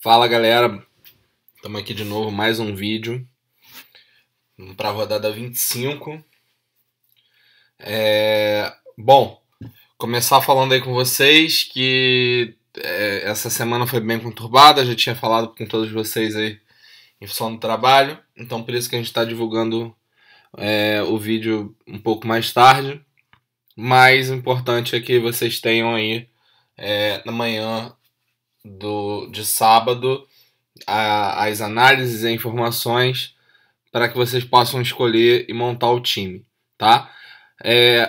Fala galera, estamos aqui de novo, mais um vídeo para a rodada 25. Bom, começar falando aí com vocês que essa semana foi bem conturbada, já tinha falado com todos vocês aí em função do trabalho, então por isso que a gente está divulgando o vídeo um pouco mais tarde. Mas o importante é que vocês tenham aí na manhã de sábado as análises e informações para que vocês possam escolher e montar o time, tá?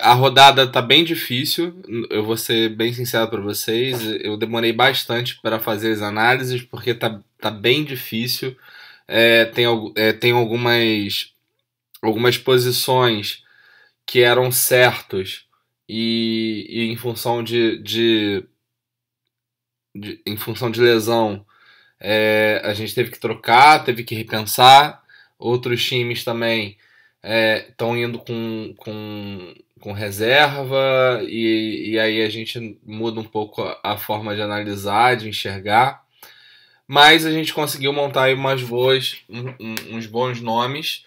A rodada tá bem difícil, eu vou ser bem sincero para vocês, eu demorei bastante para fazer as análises porque tá bem difícil. Tem algumas posições que eram certos e em função em função de lesão a gente teve que trocar, teve que repensar. Outros times também estão indo com reserva e aí a gente muda um pouco a forma de analisar, de enxergar. Mas a gente conseguiu montar aí uns bons nomes,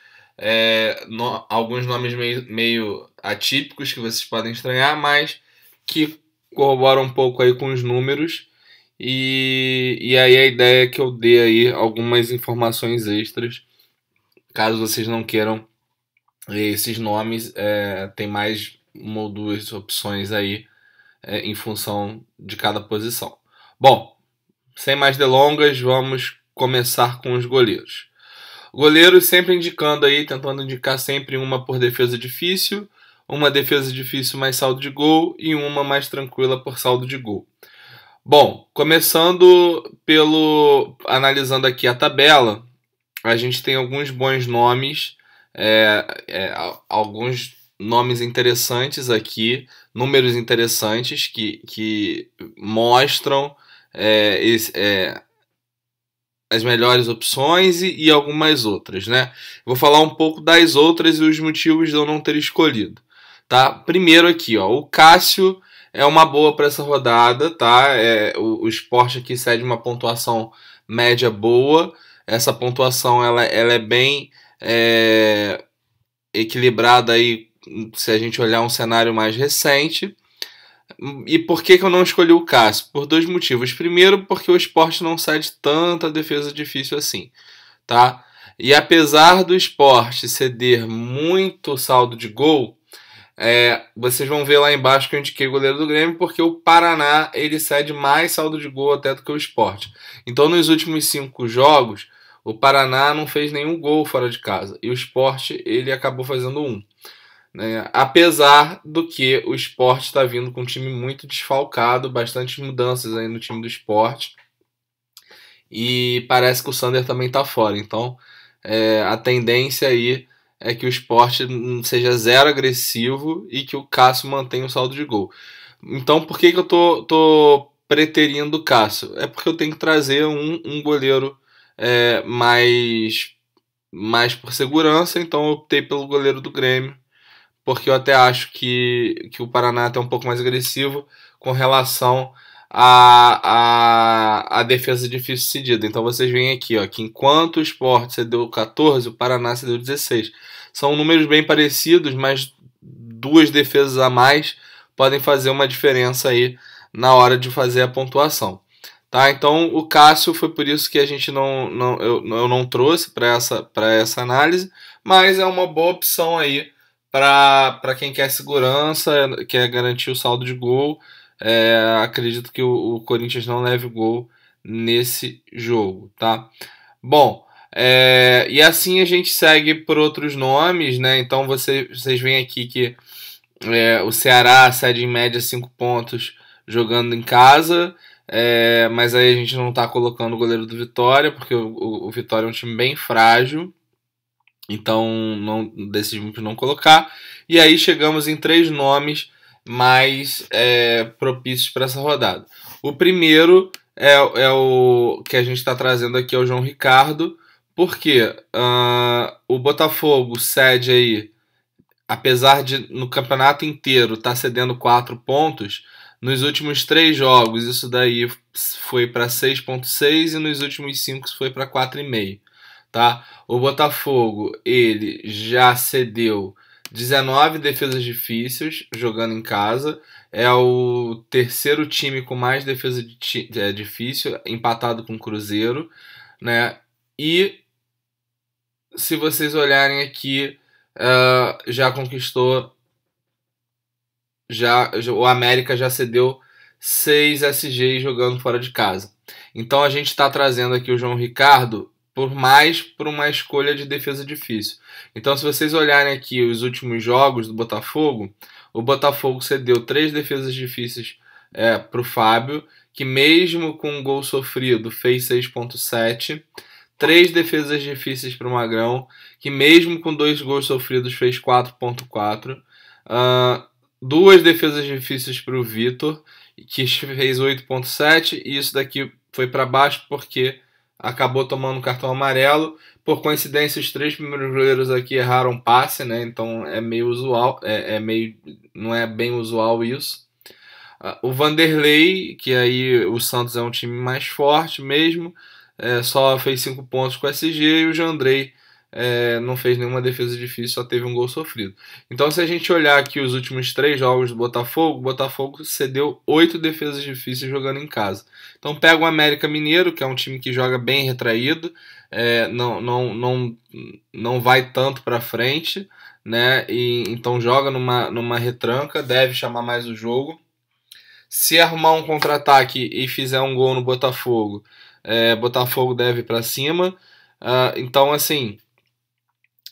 alguns nomes meio atípicos que vocês podem estranhar, mas que corroboram um pouco aí com os números. E aí a ideia é que eu dê aí algumas informações extras, caso vocês não queiram esses nomes, tem mais uma ou duas opções aí em função de cada posição. Bom, sem mais delongas, vamos começar com os goleiros. Goleiros sempre indicando aí, tentando indicar sempre uma por defesa difícil, uma defesa difícil mais saldo de gol e uma mais tranquila por saldo de gol. Bom, começando analisando aqui a tabela, a gente tem alguns bons nomes, alguns nomes interessantes aqui, números interessantes que mostram as melhores opções e algumas outras, né? Vou falar um pouco das outras e os motivos de eu não ter escolhido, tá? Primeiro aqui, ó, o Cássio é uma boa para essa rodada, tá? O Sport aqui cede uma pontuação média boa. Essa pontuação ela é bem equilibrada aí, se a gente olhar um cenário mais recente. E por que eu não escolhi o Cássio? Por dois motivos. Primeiro, porque o Sport não cede tanta defesa difícil assim, tá? E apesar do Sport ceder muito saldo de gol, vocês vão ver lá embaixo que eu indiquei o goleiro do Grêmio, porque o Paraná ele cede mais saldo de gol até do que o Sport. Então nos últimos 5 jogos o Paraná não fez nenhum gol fora de casa e o Sport ele acabou fazendo um, né? Apesar do que o Sport está vindo com um time muito desfalcado, bastante mudanças aí no time do Sport e parece que o Sander também está fora. Então a tendência aí é que o Sport seja zero agressivo e que o Cássio mantenha o saldo de gol. Então, por que eu tô preterindo o Cássio? É porque eu tenho que trazer um goleiro mais por segurança, então eu optei pelo goleiro do Grêmio, porque eu até acho que o Paraná é um pouco mais agressivo com relação a defesa difícil cedida. Então vocês veem aqui, ó, que enquanto o Sport cedeu 14, o Paraná cedeu 16. São números bem parecidos, mas duas defesas a mais podem fazer uma diferença aí na hora de fazer a pontuação. Tá? Então o Cássio foi por isso que a gente eu não trouxe para essa análise, mas é uma boa opção aí para quem quer segurança, quer garantir o saldo de gol. Acredito que o Corinthians não leve gol nesse jogo, tá? Bom, e assim a gente segue por outros nomes, né? Então vocês veem aqui que o Ceará cede em média 5 pontos jogando em casa, mas aí a gente não tá colocando o goleiro do Vitória, porque o Vitória é um time bem frágil, então decidimos não colocar. E aí chegamos em 3 nomes mais propícios para essa rodada. O primeiro é o que a gente está trazendo aqui, é o João Ricardo, porque o Botafogo cede aí, apesar de no campeonato inteiro estar cedendo 4 pontos, Nos últimos 3 jogos, isso daí foi para 6,6 e nos últimos 5 foi para 4,5. Tá? O Botafogo, ele já cedeu 19 defesas difíceis jogando em casa. É o terceiro time com mais defesa difícil, empatado com o Cruzeiro, né? E se vocês olharem aqui, já conquistou, o América já cedeu 6 SGs jogando fora de casa. Então a gente está trazendo aqui o João Ricardo por uma escolha de defesa difícil. Então, se vocês olharem aqui os últimos jogos do Botafogo, o Botafogo cedeu 3 defesas difíceis para o Fábio, que mesmo com um gol sofrido fez 6,7. 3 defesas difíceis para o Magrão, que mesmo com 2 gols sofridos fez 4,4. 2 defesas difíceis para o Vitor, que fez 8,7. E isso daqui foi para baixo porque acabou tomando um cartão amarelo. Por coincidência, os 3 primeiros goleiros aqui erraram passe, né? Então é meio usual, não é bem usual isso. O Vanderlei, que aí o Santos é um time mais forte mesmo, só fez 5 pontos com o SG, e o Jandrei não fez nenhuma defesa difícil, só teve um gol sofrido. Então, se a gente olhar aqui os últimos 3 jogos do Botafogo, o Botafogo cedeu 8 defesas difíceis jogando em casa. Então, pega o América Mineiro, que é um time que joga bem retraído, não vai tanto para frente, né? E então joga numa retranca, deve chamar mais o jogo. Se arrumar um contra-ataque e fizer um gol no Botafogo, Botafogo deve ir para cima. Então, assim,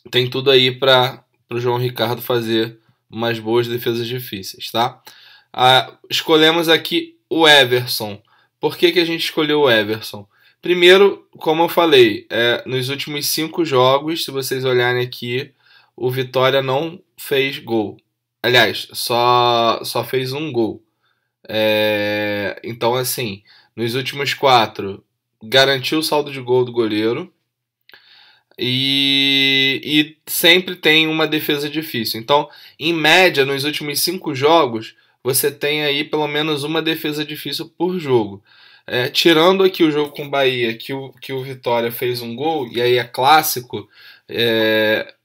tem tudo aí para o João Ricardo fazer umas boas defesas difíceis, tá? Escolhemos aqui o Everson. Por que a gente escolheu o Everson? Primeiro, como eu falei, nos últimos 5 jogos, se vocês olharem aqui, o Vitória não fez gol. Aliás, só fez um gol. Então, assim, nos últimos 4, garantiu o saldo de gol do goleiro. E sempre tem uma defesa difícil. Então, em média, nos últimos 5 jogos, você tem aí pelo menos uma defesa difícil por jogo. Tirando aqui o jogo com o Bahia, que o Vitória fez um gol, e aí é clássico,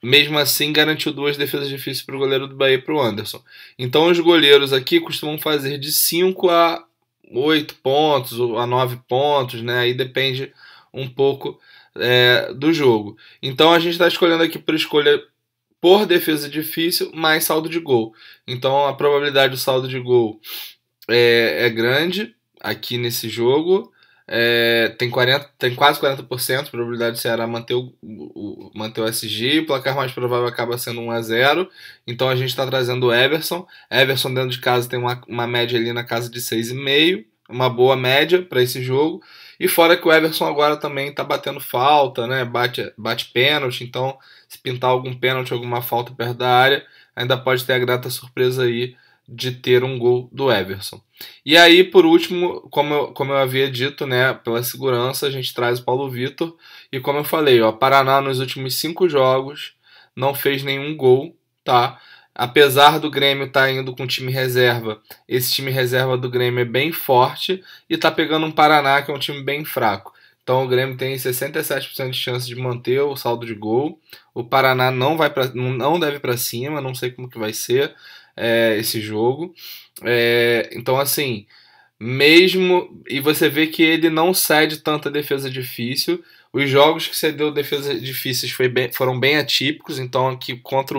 mesmo assim garantiu 2 defesas difíceis para o goleiro do Bahia, para o Anderson. Então os goleiros aqui costumam fazer de 5 a 8 pontos, ou a 9 pontos, né? Aí depende um pouco do jogo. Então a gente está escolhendo aqui por escolha por defesa difícil mais saldo de gol. Então a probabilidade do saldo de gol é grande aqui nesse jogo. Tem quase 40% de probabilidade do Ceará manter o SG. O placar mais provável acaba sendo 1-0. Então a gente está trazendo o Everson. Everson dentro de casa tem uma média ali na casa de 6,5. Uma boa média para esse jogo. E fora que o Everson agora também está batendo falta, né? Bate pênalti. Então, se pintar algum pênalti, alguma falta perto da área, ainda pode ter a grata surpresa aí de ter um gol do Everson. E aí, por último, como eu havia dito, né, pela segurança, a gente traz o Paulo Vitor. E como eu falei, o Paraná nos últimos 5 jogos não fez nenhum gol, tá? Apesar do Grêmio estar indo com time reserva, esse time reserva do Grêmio é bem forte e está pegando um Paraná que é um time bem fraco. Então o Grêmio tem 67% de chance de manter o saldo de gol. O Paraná não deve para cima, não sei como que vai ser esse jogo. Então assim, mesmo e você vê que ele não cede tanta defesa difícil. Os jogos que cedeu defesas difíceis foram bem atípicos. Então aqui contra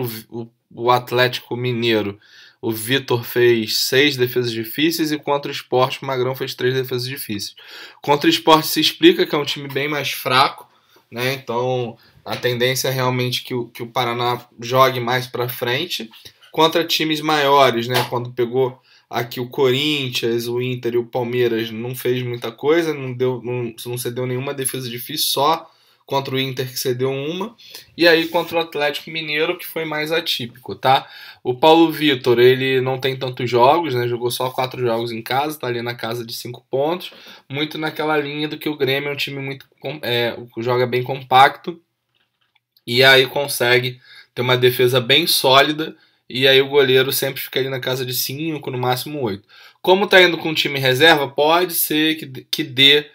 o Atlético Mineiro, o Vitor fez 6 defesas difíceis e contra o Sport, o Magrão fez 3 defesas difíceis. Contra o Sport se explica que é um time bem mais fraco, né? Então a tendência é realmente que o Paraná jogue mais para frente. Contra times maiores, né? Quando pegou aqui o Corinthians, o Inter e o Palmeiras, não fez muita coisa, não cedeu nenhuma defesa difícil, só contra o Inter que cedeu uma, e aí contra o Atlético Mineiro que foi mais atípico, tá? O Paulo Vitor, ele não tem tantos jogos, né? Jogou só 4 jogos em casa, tá ali na casa de 5 pontos, muito naquela linha do que o Grêmio é um time joga bem compacto, e aí consegue ter uma defesa bem sólida, e aí o goleiro sempre fica ali na casa de 5, no máximo 8. Como está indo com o time reserva, pode ser que dê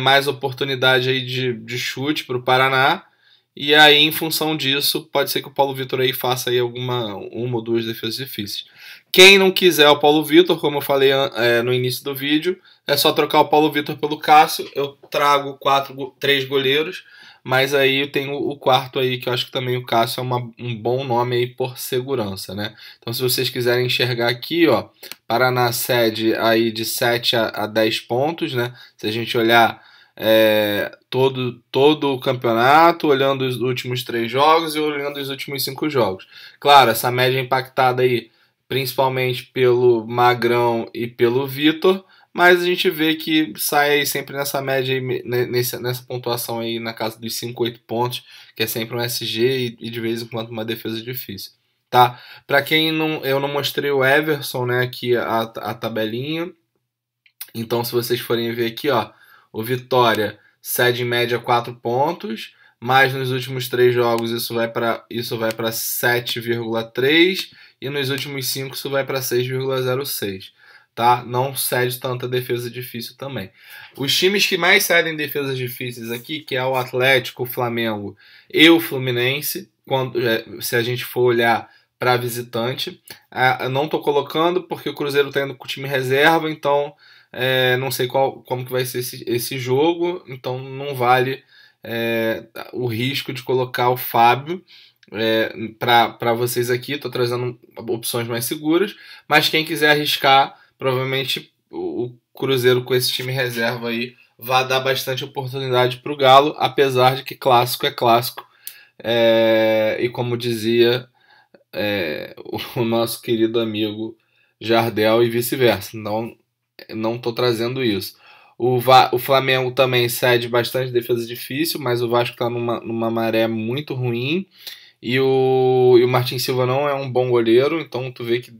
mais oportunidade aí de chute para o Paraná. E aí, em função disso, pode ser que o Paulo Vitor aí faça aí uma ou duas defesas difíceis. Quem não quiser o Paulo Vitor, como eu falei no início do vídeo, é só trocar o Paulo Vitor pelo Cássio. Eu trago 3 goleiros, mas aí eu tenho o quarto aí, que eu acho que também o Cássio é um bom nome aí por segurança, né? Então, se vocês quiserem enxergar aqui, ó, Paraná cede aí de 7 a 10 pontos, né? Se a gente olhar todo o campeonato, olhando os últimos 3 jogos e olhando os últimos 5 jogos. Claro, essa média é impactada aí principalmente pelo Magrão e pelo Vitor, mas a gente vê que sai aí sempre nessa média aí, nessa pontuação aí na casa dos 5, 8 pontos, que é sempre um SG e de vez em quando uma defesa difícil. Tá? Para quem eu não mostrei o Everson, né, aqui a tabelinha. Então, se vocês forem ver aqui, ó, o Vitória cede em média 4 pontos, mas nos últimos 3 jogos isso vai para 7,3 e nos últimos 5 isso vai para 6,06. Tá? Não cede tanta defesa difícil também. Os times que mais cedem defesas difíceis aqui, que é o Atlético, o Flamengo e o Fluminense, se a gente for olhar para visitante, eu não estou colocando porque o Cruzeiro está indo com o time reserva, então não sei como que vai ser esse jogo, então não vale o risco de colocar o Fábio para vocês aqui. Estou trazendo opções mais seguras, mas quem quiser arriscar, provavelmente o Cruzeiro com esse time reserva aí vai dar bastante oportunidade para o Galo, apesar de que clássico é clássico, e como dizia o nosso querido amigo Jardel e vice-versa. Não estou trazendo isso. O Flamengo também cede bastante defesa difícil, mas o Vasco está numa maré muito ruim. E o Martin Silva não é um bom goleiro, então tu vê que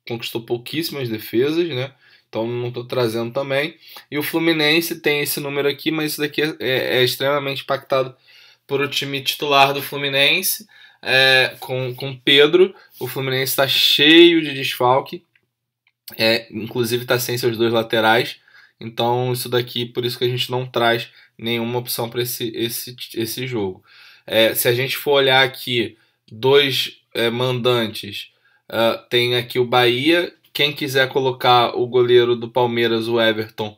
conquistou pouquíssimas defesas, né? Então não estou trazendo também. E o Fluminense tem esse número aqui, mas isso daqui é extremamente impactado por o time titular do Fluminense, com Pedro. O Fluminense está cheio de desfalque. Inclusive está sem seus 2 laterais, então isso daqui, por isso que a gente não traz nenhuma opção para esse jogo. Se a gente for olhar aqui 2 mandantes, tem aqui o Bahia. Quem quiser colocar o goleiro do Palmeiras, o Everton,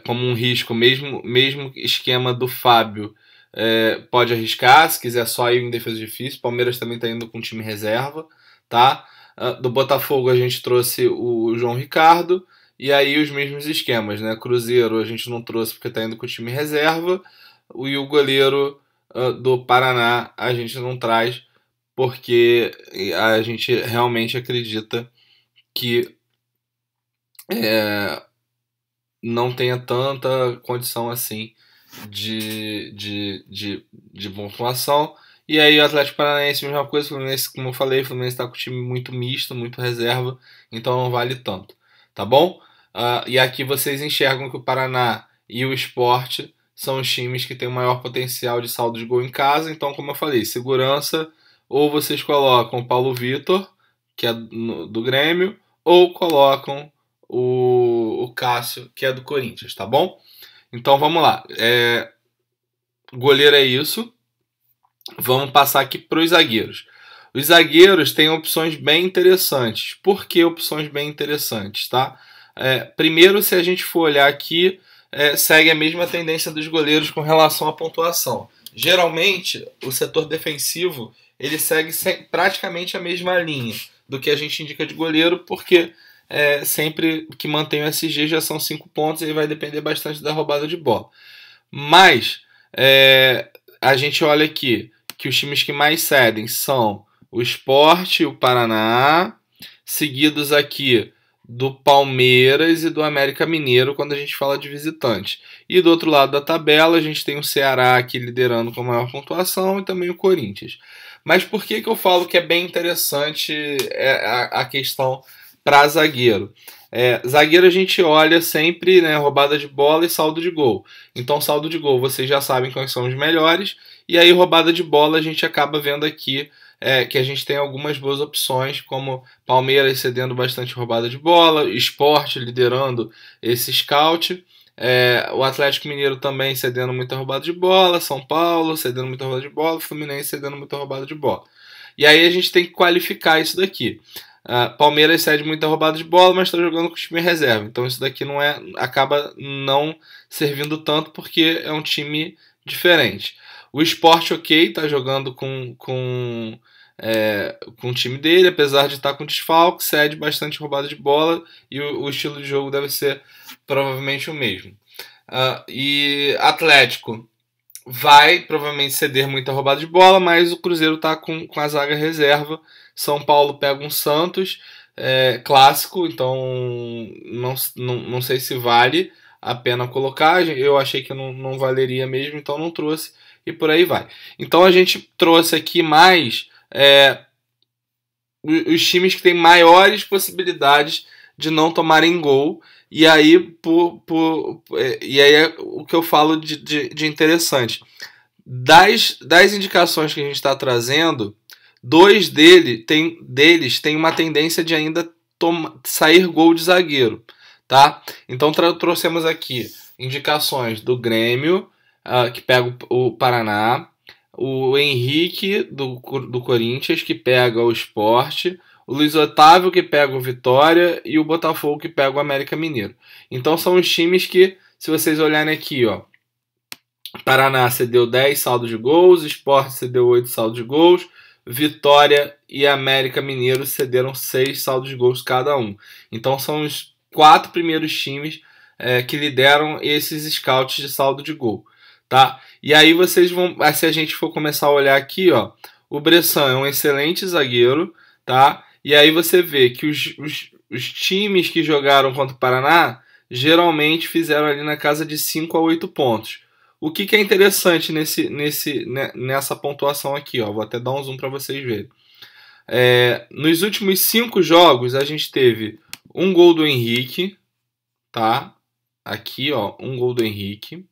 como um risco, mesmo esquema do Fábio, pode arriscar, se quiser só ir em defesa difícil. Palmeiras também está indo com time reserva, tá? Do Botafogo a gente trouxe o João Ricardo, e aí os mesmos esquemas, né? Cruzeiro a gente não trouxe porque está indo com o time reserva, e o goleiro do Paraná a gente não traz porque a gente realmente acredita que não tenha tanta condição assim de pontuação. E aí o Atlético Paranaense, mesma coisa. O Fluminense, como eu falei, o Fluminense está com o time muito misto, muito reserva, então não vale tanto, tá bom? E aqui vocês enxergam que o Paraná e o Sport são os times que têm o maior potencial de saldo de gol em casa. Então, como eu falei, segurança, ou vocês colocam o Paulo Vitor, que é do Grêmio, ou colocam o Cássio, que é do Corinthians, tá bom? Então vamos lá. Goleiro é isso. Vamos passar aqui para os zagueiros. Os zagueiros têm opções bem interessantes. Por que opções bem interessantes, tá? Primeiro, se a gente for olhar aqui, segue a mesma tendência dos goleiros com relação à pontuação. Geralmente, o setor defensivo ele segue praticamente a mesma linha do que a gente indica de goleiro, porque sempre que mantém o SG já são 5 pontos e vai depender bastante da roubada de bola. Mas a gente olha aqui que os times que mais cedem são o Sport e o Paraná, seguidos aqui do Palmeiras e do América Mineiro quando a gente fala de visitante. E do outro lado da tabela a gente tem o Ceará aqui liderando com a maior pontuação e também o Corinthians. Mas por que eu falo que é bem interessante a questão para zagueiro? Zagueiro a gente olha sempre, né, roubada de bola e saldo de gol. Então saldo de gol vocês já sabem quais são os melhores, e aí roubada de bola a gente acaba vendo aqui que a gente tem algumas boas opções, como Palmeiras cedendo bastante roubada de bola, Sport liderando esse scout, o Atlético Mineiro também cedendo muita roubada de bola, São Paulo cedendo muita roubada de bola, Fluminense cedendo muita roubada de bola. E aí a gente tem que qualificar isso daqui. Palmeiras cede muita roubada de bola, mas está jogando com o time reserva. Então isso daqui acaba não servindo tanto porque é um time diferente. O Sport, ok, está jogando com o time dele, apesar de estar com desfalque, cede bastante roubada de bola e o estilo de jogo deve ser provavelmente o mesmo. E Atlético vai provavelmente ceder muita roubada de bola, mas o Cruzeiro está com a zaga reserva. São Paulo pega um Santos clássico, então não sei se vale a pena colocar. Eu achei que não valeria mesmo, então não trouxe e por aí vai. Então a gente trouxe aqui mais os times que têm maiores possibilidades de não tomarem gol. E aí, e aí é o que eu falo de interessante. Das indicações que a gente está trazendo, dois deles têm uma tendência de ainda sair gol de zagueiro. Tá? Então trouxemos aqui indicações do Grêmio, que pega o Paraná, o Henrique do Corinthians, que pega o Sport, o Luiz Otávio, que pega o Vitória, e o Botafogo, que pega o América Mineiro. Então são os times que, se vocês olharem aqui, ó, Paraná cedeu 10 saldos de gols, Sport cedeu 8 saldos de gols, Vitória e América Mineiro cederam 6 saldos de gols cada um. Então são os 4 primeiros times que lideram esses scouts de saldo de gol. Tá? E aí vocês vão, se a gente for começar a olhar aqui, ó, o Bressan é um excelente zagueiro, tá? E aí você vê que os times que jogaram contra o Paraná geralmente fizeram ali na casa de 5 a 8 pontos. O que é interessante nessa pontuação aqui, ó, vou até dar um zoom para vocês verem. Nos últimos 5 jogos a gente teve um gol do Henrique, tá? Aqui, ó, um gol do Henrique.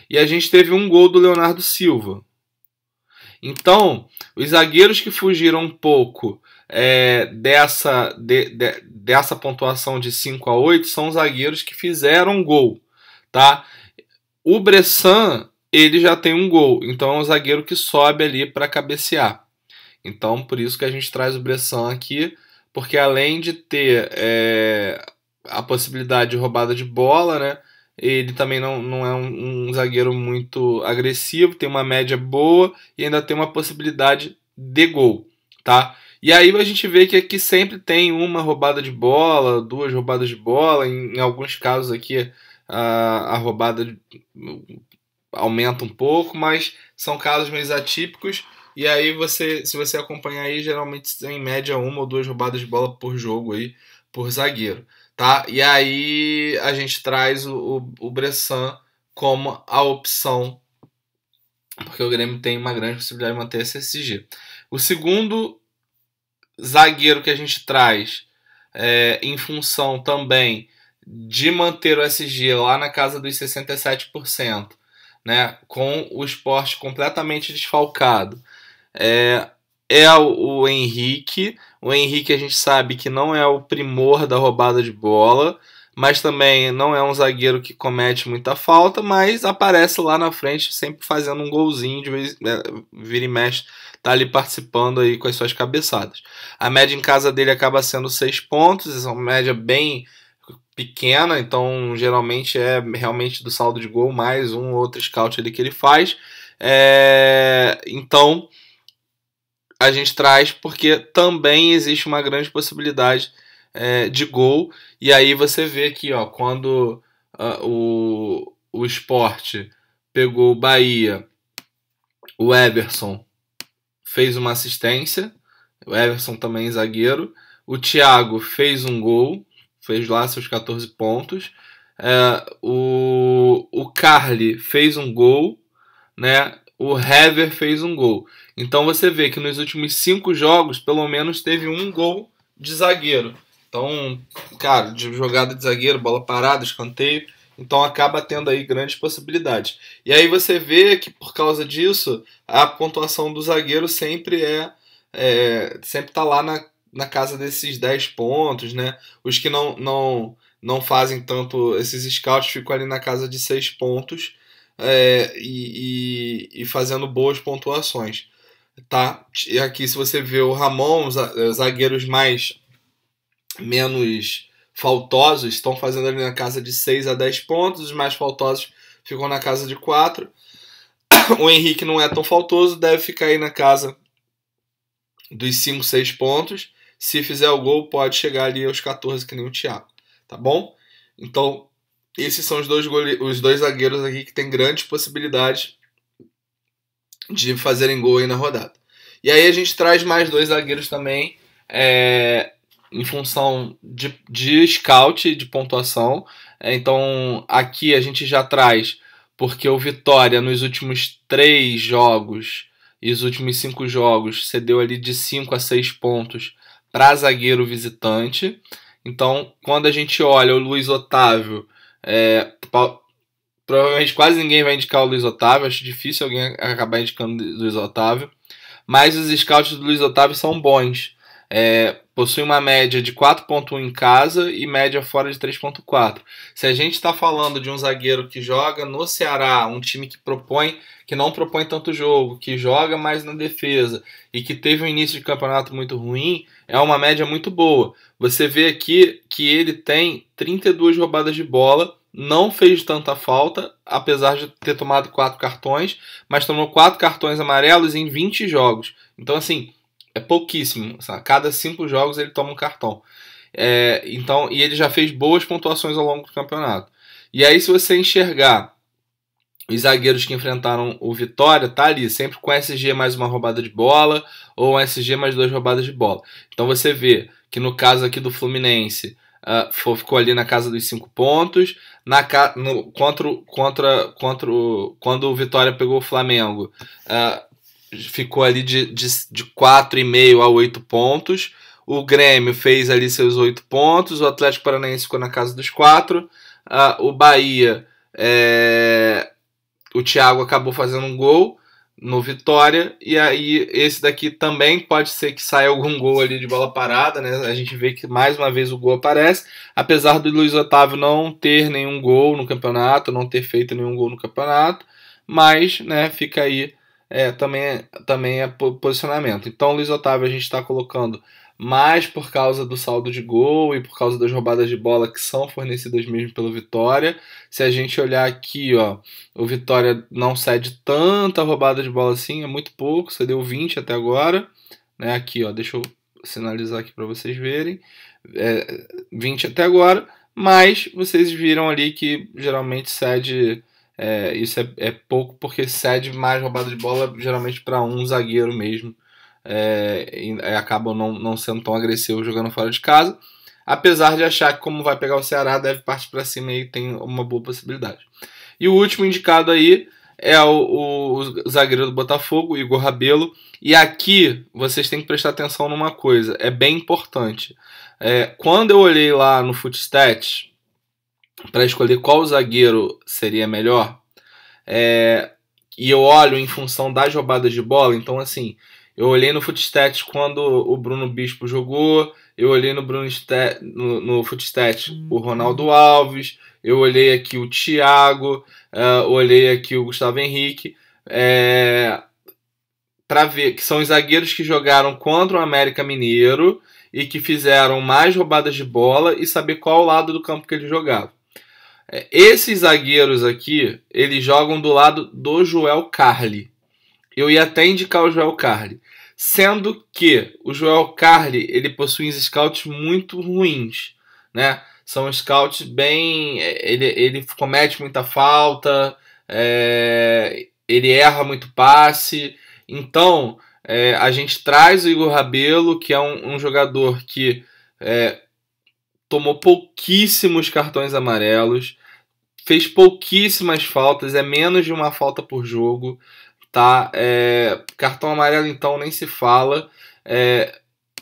E a gente teve um gol do Leonardo Silva. Então, os zagueiros que fugiram um pouco dessa pontuação de 5 a 8 são os zagueiros que fizeram gol. Tá? O Bressan, ele já tem um gol. Então é um zagueiro que sobe ali para cabecear. Então, por isso que a gente traz o Bressan aqui. Porque além de ter a possibilidade de roubada de bola, né? Ele também não é um zagueiro muito agressivo, tem uma média boa e ainda tem uma possibilidade de gol, tá? E aí a gente vê que aqui sempre tem uma roubada de bola, 2 roubadas de bola, em alguns casos aqui a roubada aumenta um pouco, mas são casos meio atípicos. E aí se você acompanhar aí, geralmente tem em média 1 ou 2 roubadas de bola por jogo aí, por zagueiro. Tá? E aí a gente traz o Bressan como a opção, porque o Grêmio tem uma grande possibilidade de manter esse SG. O segundo zagueiro que a gente traz em função também de manter o SG lá na casa dos 67%, né? Com o Sport completamente desfalcado. O Henrique. O Henrique a gente sabe que não é o primor da roubada de bola, mas também não é um zagueiro que comete muita falta, mas aparece lá na frente sempre fazendo um golzinho, de vez vira e mexe, tá ali participando aí com as suas cabeçadas. A média em casa dele acaba sendo 6 pontos, é uma média bem pequena, então geralmente é realmente do saldo de gol mais um ou outro scout ali que ele faz. Então a gente traz porque também existe uma grande possibilidade de gol. E aí você vê aqui, ó, quando o Sport pegou o Bahia, o Everson fez uma assistência, o Everson também zagueiro, o Thiago fez um gol, fez lá seus 14 pontos, o Carly fez um gol, né? O Hever fez um gol. Então você vê que nos últimos 5 jogos, pelo menos teve um gol de zagueiro. Então, cara, de jogada de zagueiro, bola parada, escanteio. Então acaba tendo aí grandes possibilidades. E aí você vê que por causa disso, a pontuação do zagueiro sempre sempre tá lá na casa desses 10 pontos, né? Os que não fazem tanto, esses scouts ficam ali na casa de 6 pontos, e fazendo boas pontuações, tá? E aqui, se você vê o Ramon, os zagueiros menos faltosos estão fazendo ali na casa de 6 a 10 pontos, os mais faltosos ficam na casa de 4. O Henrique não é tão faltoso, deve ficar aí na casa dos 5, 6 pontos. Se fizer o gol, pode chegar ali aos 14, que nem o Thiago, tá bom? Então, esses são os dois zagueiros aqui que tem grandes possibilidades de fazerem gol aí na rodada. E aí a gente traz mais 2 zagueiros também, em função de scout, de pontuação. Então aqui a gente já traz, porque o Vitória nos últimos 3 jogos e os últimos 5 jogos cedeu ali de 5 a 6 pontos para zagueiro visitante. Então quando a gente olha o Luiz Otávio, provavelmente quase ninguém vai indicar o Luiz Otávio, acho difícil alguém acabar indicando o Luiz Otávio, mas os scouts do Luiz Otávio são bons. Possui uma média de 4.1 em casa e média fora de 3.4. Se a gente está falando de um zagueiro que joga no Ceará, um time que não propõe tanto jogo, que joga mais na defesa e que teve um início de campeonato muito ruim, é uma média muito boa. Você vê aqui que ele tem 32 roubadas de bola, não fez tanta falta, apesar de ter tomado 4 cartões, mas tomou 4 cartões amarelos em 20 jogos. Então, assim, é pouquíssimo. A cada 5 jogos ele toma um cartão. Então, e ele já fez boas pontuações ao longo do campeonato. E aí, se você enxergar os zagueiros que enfrentaram o Vitória, tá ali, sempre com SG mais uma roubada de bola, ou SG mais 2 roubadas de bola. Então você vê que no caso aqui do Fluminense, ficou ali na casa dos 5 pontos. Quando o Vitória pegou o Flamengo, ficou ali de 4,5 a 8 pontos. O Grêmio fez ali seus 8 pontos. O Atlético Paranaense ficou na casa dos 4. O Bahia, o Thiago acabou fazendo um gol no Vitória. E aí esse daqui também pode ser que saia algum gol ali de bola parada, né? A gente vê que mais uma vez o gol aparece. Apesar do Luiz Otávio não ter nenhum gol no campeonato, não ter feito nenhum gol no campeonato. Mas, né, fica aí. Também é posicionamento. Então o Luiz Otávio a gente está colocando mais por causa do saldo de gol e por causa das roubadas de bola que são fornecidas mesmo pelo Vitória. Se a gente olhar aqui, o Vitória não cede tanta roubada de bola assim, é muito pouco, cedeu 20 até agora, né? Aqui, deixa eu sinalizar aqui para vocês verem, 20 até agora, mas vocês viram ali que geralmente cede. Isso é pouco, porque cede mais roubada de bola geralmente para um zagueiro mesmo, e acabam não sendo tão agressivos jogando fora de casa, apesar de achar que como vai pegar o Ceará deve partir para cima e tem uma boa possibilidade. E o último indicado aí é o zagueiro do Botafogo, o Igor Rabelo, e aqui vocês têm que prestar atenção numa coisa, é bem importante. Quando eu olhei lá no Footstats para escolher qual zagueiro seria melhor, e eu olho em função das roubadas de bola, então assim, eu olhei no Footstats quando o Bruno Bispo jogou, eu olhei no Footstats o Ronaldo Alves, eu olhei aqui o Thiago, olhei aqui o Gustavo Henrique, para ver que são os zagueiros que jogaram contra o América Mineiro e que fizeram mais roubadas de bola e saber qual lado do campo que eles jogavam. Esses zagueiros aqui, eles jogam do lado do Joel Carli. Eu ia até indicar o Joel Carli, sendo que o Joel Carli ele possui scouts muito ruins, né? São scouts bem... Ele comete muita falta, ele erra muito passe. Então, a gente traz o Igor Rabelo, que é um jogador que tomou pouquíssimos cartões amarelos, fez pouquíssimas faltas, é menos de uma falta por jogo, tá? Cartão amarelo então nem se fala,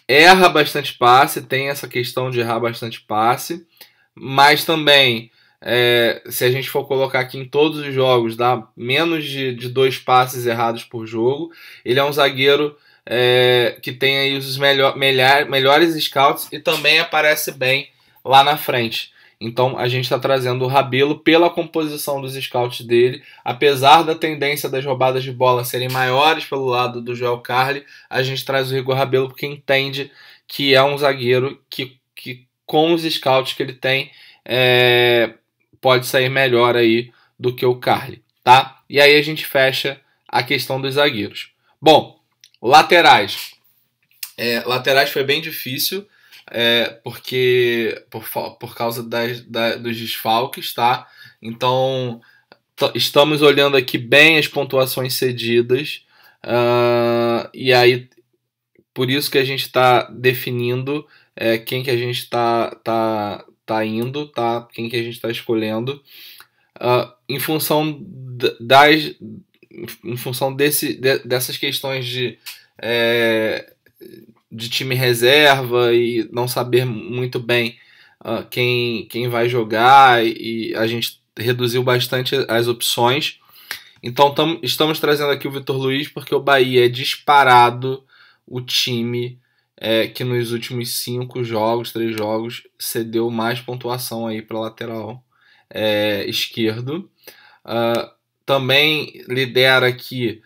erra bastante passe, tem essa questão de errar bastante passe, mas também se a gente for colocar aqui em todos os jogos, dá menos de 2 passes errados por jogo. Ele é um zagueiro que tem aí os melhores scouts e também aparece bem lá na frente. Então a gente está trazendo o Rabelo pela composição dos scouts dele. Apesar da tendência das roubadas de bola serem maiores pelo lado do Joel Carli, a gente traz o Igor Rabelo porque entende que é um zagueiro que com os scouts que ele tem pode sair melhor aí do que o Carli, tá? E aí a gente fecha a questão dos zagueiros. Bom, laterais. Laterais foi bem difícil, porque por causa dos desfalques, tá? Então, estamos olhando aqui bem as pontuações cedidas, e aí por isso que a gente está definindo quem que a gente está indo, tá? Quem que a gente está escolhendo, em função dessas questões de time reserva e não saber muito bem quem vai jogar, e a gente reduziu bastante as opções. Então estamos trazendo aqui o Vitor Luiz porque o Bahia é disparado o time que nos últimos 3 jogos, cedeu mais pontuação aí para lateral esquerdo. Também lidera aqui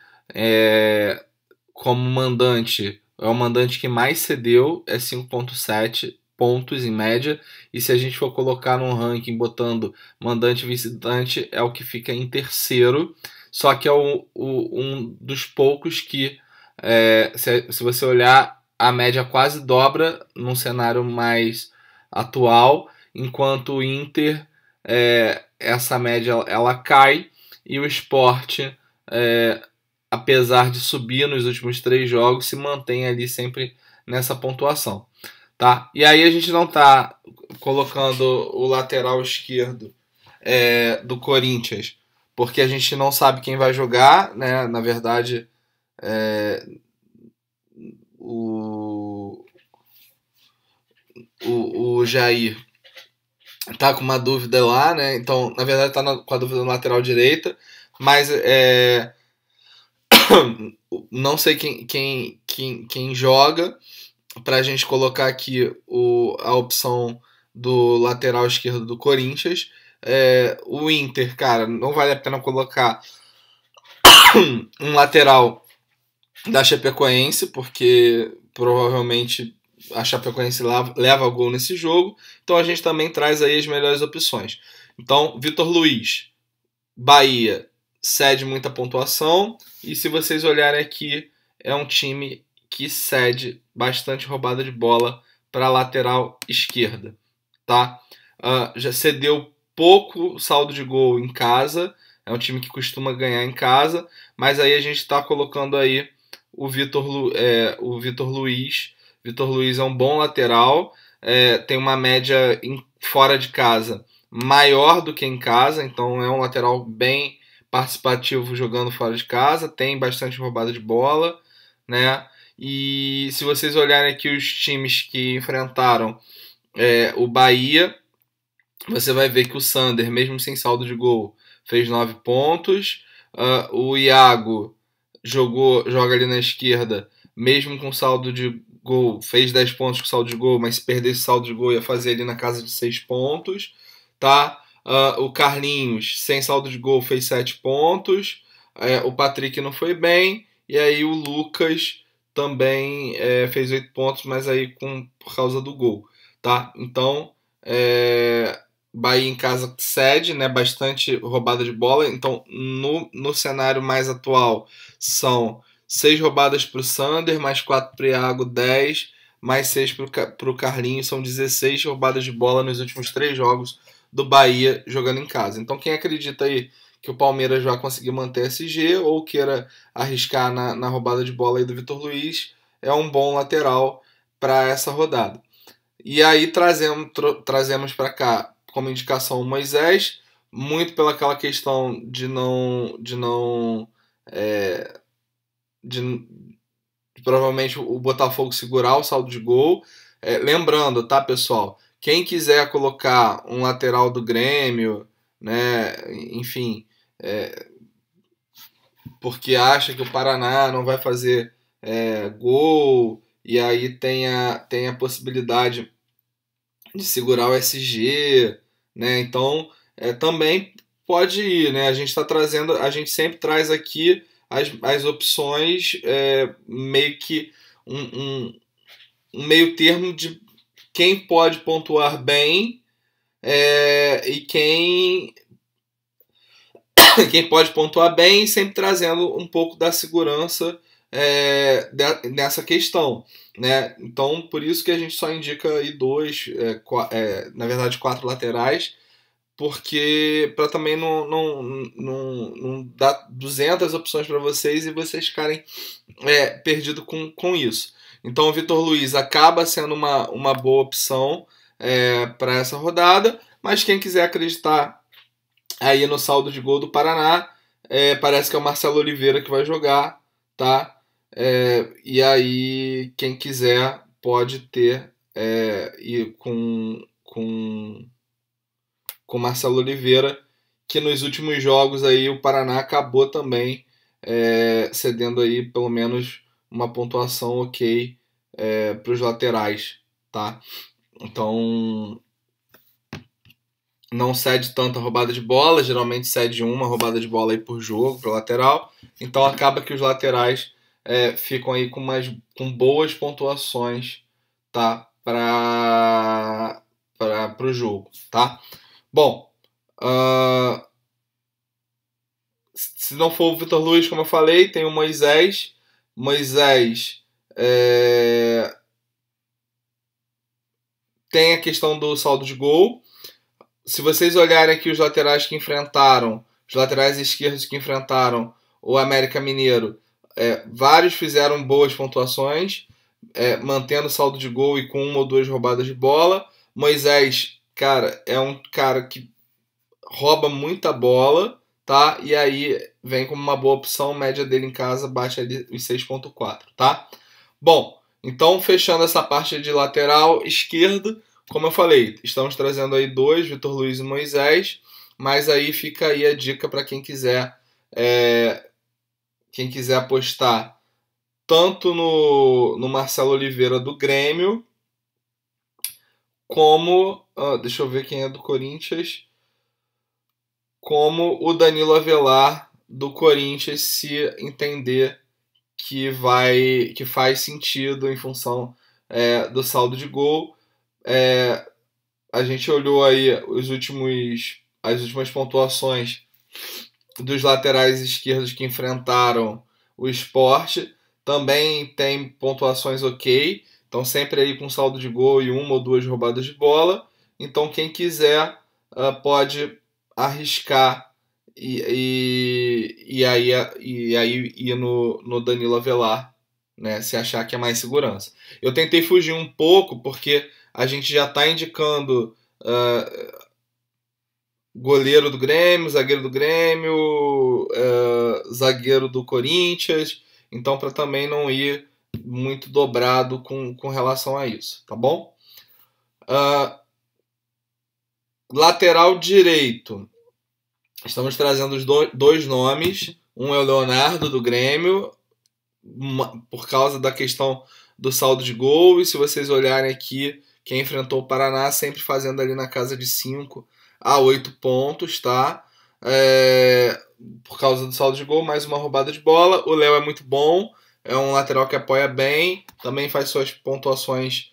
como mandante, é o mandante que mais cedeu, 5.7 pontos em média, e se a gente for colocar num ranking botando mandante e visitante, é o que fica em terceiro, só que é um dos poucos que, se você olhar, a média quase dobra num cenário mais atual, enquanto o Inter, essa média ela cai, e o Sport, apesar de subir nos últimos 3 jogos, se mantém ali sempre nessa pontuação, tá? E aí a gente não está colocando o lateral esquerdo do Corinthians, porque a gente não sabe quem vai jogar, né? Na verdade, o Jair tá com uma dúvida lá, né? Então, na verdade, tá com a dúvida na lateral direita, mas não sei quem joga, pra gente colocar aqui a opção do lateral esquerdo do Corinthians. O Inter, cara, não vale a pena colocar um lateral da Chapecoense, porque provavelmente a Chapecoense leva gol nesse jogo. Então a gente também traz aí as melhores opções. Então, Vitor Luiz, Bahia, cede muita pontuação, e se vocês olharem aqui, é um time que cede bastante roubada de bola para a lateral esquerda, tá? Já cedeu pouco saldo de gol em casa, é um time que costuma ganhar em casa, mas aí a gente está colocando aí o Vitor Luiz. Vitor Luiz é um bom lateral, tem uma média fora de casa maior do que em casa, então é um lateral bem participativo jogando fora de casa, tem bastante roubada de bola, né? E se vocês olharem aqui os times que enfrentaram o Bahia, você vai ver que o Sander, mesmo sem saldo de gol, fez 9 pontos. O Iago joga ali na esquerda, mesmo com saldo de gol, fez 10 pontos com saldo de gol, mas se perdesse saldo de gol ia fazer ali na casa de 6 pontos, tá? O Carlinhos, sem saldo de gol, fez 7 pontos. O Patrick não foi bem, e aí o Lucas também fez 8 pontos, mas aí por causa do gol, tá? Então, Bahia em casa cede, né, bastante roubada de bola. Então, no cenário mais atual, são 6 roubadas para o Sander, mais 4 para o Iago, 10, mais 6 para o Carlinhos, são 16 roubadas de bola nos últimos 3 jogos do Bahia jogando em casa. Então, quem acredita aí que o Palmeiras vai conseguir manter SG ou queira arriscar na roubada de bola aí do Vitor Luiz, é um bom lateral para essa rodada. E aí trazemos para cá como indicação o Moisés, muito pelaquela questão de provavelmente o Botafogo segurar o saldo de gol. Lembrando, tá, pessoal? Quem quiser colocar um lateral do Grêmio, né, enfim, porque acha que o Paraná não vai fazer gol, e aí tem a possibilidade de segurar o SG, né? Então também pode ir, né? A gente está trazendo, a gente sempre traz aqui as opções, meio que um, um, um meio termo de quem pode pontuar bem, e quem pode pontuar bem, sempre trazendo um pouco da segurança nessa questão, né? Então, por isso que a gente só indica aí na verdade, 4 laterais, porque para também não dar 200 opções para vocês e vocês ficarem perdidos com isso. Então, o Vitor Luiz acaba sendo uma boa opção para essa rodada, mas quem quiser acreditar aí no saldo de gol do Paraná, parece que é o Marcelo Oliveira que vai jogar, tá? E aí, quem quiser pode ter ir com Marcelo Oliveira, que nos últimos jogos aí o Paraná acabou também cedendo aí pelo menos uma pontuação ok para os laterais, tá? Então não cede tanta roubada de bola, geralmente cede uma roubada de bola aí por jogo para lateral, então acaba que os laterais ficam aí com boas pontuações, tá? Para o jogo, tá? Bom, se não for o Vitor Luiz, como eu falei, tem o Moisés. Moisés tem a questão do saldo de gol. Se vocês olharem aqui os laterais esquerdos que enfrentaram o América Mineiro, vários fizeram boas pontuações, mantendo o saldo de gol e com uma ou duas roubadas de bola. Moisés, cara, é um cara que rouba muita bola, tá? E aí vem como uma boa opção, média dele em casa bate ali os 6.4, tá? Bom, então fechando essa parte de lateral esquerdo, como eu falei, estamos trazendo aí dois, Vitor Luiz e Moisés, mas aí fica aí a dica para quem quiser apostar tanto no Marcelo Oliveira do Grêmio, como, deixa eu ver quem é do Corinthians, como o Danilo Avelar do Corinthians, se entender que faz sentido em função do saldo de gol. A gente olhou aí as últimas pontuações dos laterais esquerdos que enfrentaram o Sport. Também tem pontuações ok, então sempre aí com saldo de gol e uma ou duas roubadas de bola. Então quem quiser pode arriscar e aí ir no Danilo Avelar, né, se achar que é mais segurança. Eu tentei fugir um pouco porque a gente já está indicando goleiro do Grêmio, zagueiro do Grêmio, zagueiro do Corinthians, então para também não ir muito dobrado com relação a isso, tá bom? Lateral direito, estamos trazendo os dois nomes. Um é o Leonardo do Grêmio, por causa da questão do saldo de gol, e se vocês olharem aqui, quem enfrentou o Paraná sempre fazendo ali na casa de 5 a 8 pontos, tá? Por causa do saldo de gol, mais uma roubada de bola. O Léo é muito bom, é um lateral que apoia bem, também faz suas pontuações,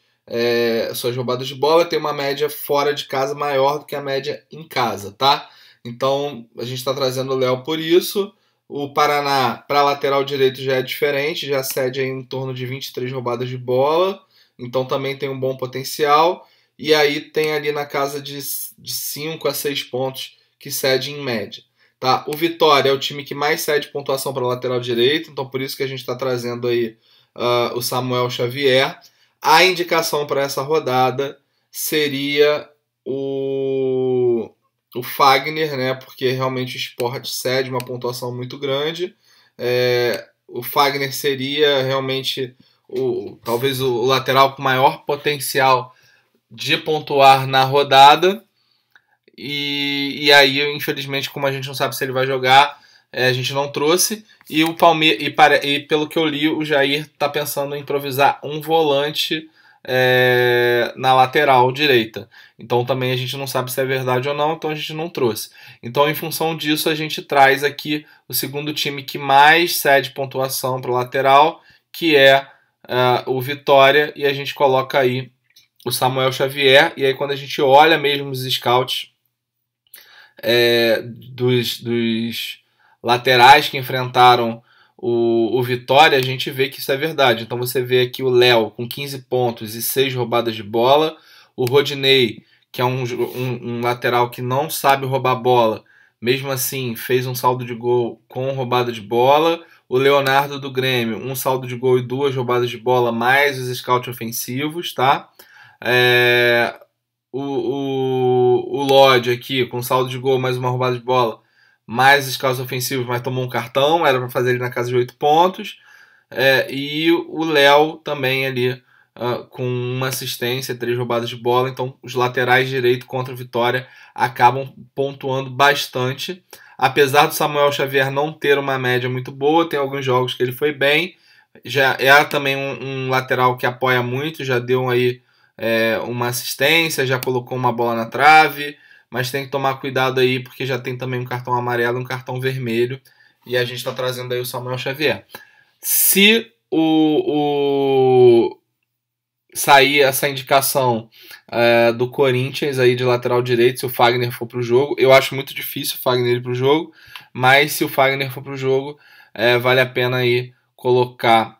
suas roubadas de bola, tem uma média fora de casa maior do que a média em casa, tá? Então a gente está trazendo o Léo por isso. O Paraná, para lateral direito, já é diferente, já cede em torno de 23 roubadas de bola, então também tem um bom potencial. E aí tem ali na casa de 5 a 6 pontos que cede em média. Tá? O Vitória é o time que mais cede pontuação para lateral direito, então por isso que a gente está trazendo aí o Samuel Xavier. A indicação para essa rodada seria o Fagner, né? Porque realmente o Sport cede uma pontuação muito grande. O Fagner seria realmente talvez o lateral com maior potencial de pontuar na rodada. E aí, infelizmente, como a gente não sabe se ele vai jogar, a gente não trouxe. E o e pelo que eu li, o Jair está pensando em improvisar um volante na lateral direita. Então também a gente não sabe se é verdade ou não, então a gente não trouxe. Então, em função disso, a gente traz aqui o segundo time que mais cede pontuação para o lateral, que é o Vitória, e a gente coloca aí o Samuel Xavier. E aí, quando a gente olha mesmo os scouts dos laterais que enfrentaram o Vitória, a gente vê que isso é verdade. Então você vê aqui o Léo com 15 pontos e 6 roubadas de bola, o Rodinei, que é um lateral que não sabe roubar bola, mesmo assim fez um saldo de gol com roubada de bola, o Leonardo do Grêmio, um saldo de gol e 2 roubadas de bola, mais os scouts ofensivos, tá? O Lodge aqui, com saldo de gol, mais uma roubada de bola, mais os casos ofensivos, mas tomou um cartão, era para fazer ele na casa de 8 pontos. E o Léo também ali, com uma assistência, 3 roubadas de bola. Então os laterais direito contra o Vitória acabam pontuando bastante. Apesar do Samuel Xavier não ter uma média muito boa, tem alguns jogos que ele foi bem. Já é também um lateral que apoia muito, já deu aí uma assistência, já colocou uma bola na trave, mas tem que tomar cuidado aí, porque já tem também um cartão amarelo e um cartão vermelho, e a gente está trazendo aí o Samuel Xavier. Se sair essa indicação do Corinthians aí de lateral direito, se o Fagner for para o jogo, eu acho muito difícil o Fagner ir para o jogo, mas se o Fagner for para o jogo, vale a pena aí colocá-lo,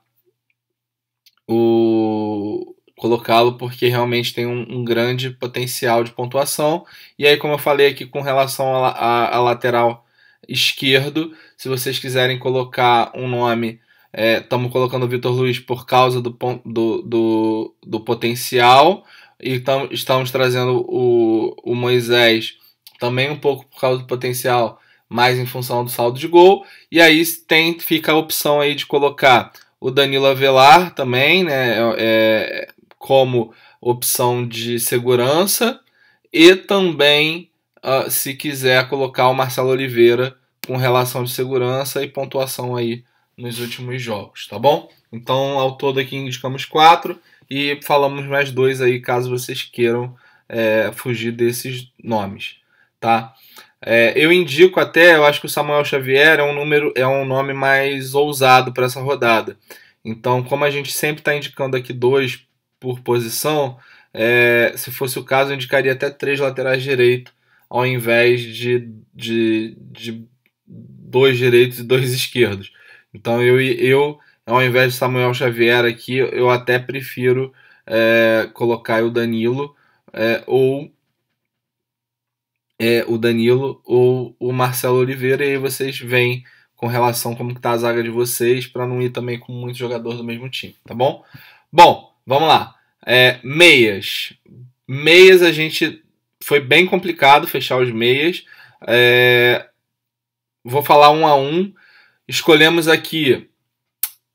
porque realmente tem um grande potencial de pontuação. E aí, como eu falei aqui com relação a lateral esquerdo, se vocês quiserem colocar um nome, estamos colocando o Vitor Luiz por causa do potencial, e estamos trazendo o Moisés também um pouco por causa do potencial, mais em função do saldo de gol. E aí fica a opção aí de colocar o Danilo Avelar também, né, como opção de segurança, e também, se quiser, colocar o Marcelo Oliveira com relação de segurança e pontuação aí nos últimos jogos, tá bom? Então, ao todo aqui indicamos 4 e falamos mais 2 aí, caso vocês queiram fugir desses nomes, tá? Eu indico até, eu acho que o Samuel Xavier é um nome mais ousado para essa rodada. Então, como a gente sempre está indicando aqui 2 por posição, se fosse o caso, eu indicaria até 3 laterais direitos, ao invés de 2 direitos e 2 esquerdos. Então, eu ao invés de Samuel Xavier aqui, eu até prefiro colocar o Danilo, ou o Marcelo Oliveira, e aí vocês veem com relação a como está a zaga de vocês, para não ir também com muitos jogadores do mesmo time, tá bom? Bom, vamos lá. Meias. Meias, a gente foi bem complicado fechar os meias. Vou falar um a um. Escolhemos aqui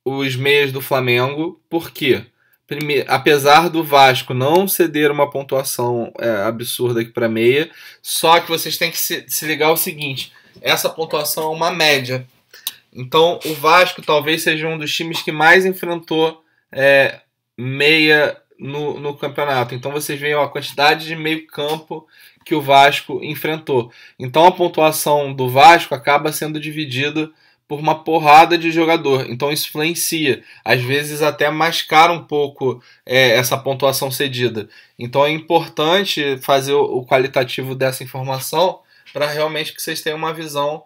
os meias do Flamengo. Por quê? Primeiro, apesar do Vasco não ceder uma pontuação absurda aqui para meia, só que vocês têm que se ligar o seguinte: essa pontuação é uma média. Então o Vasco talvez seja um dos times que mais enfrentou meia no campeonato. Então vocês veem a quantidade de meio campo que o Vasco enfrentou. Então a pontuação do Vasco acaba sendo dividida por uma porrada de jogador. Então isso influencia. Às vezes até mascara um pouco essa pontuação cedida. Então é importante fazer o qualitativo dessa informação para realmente que vocês tenham uma visão,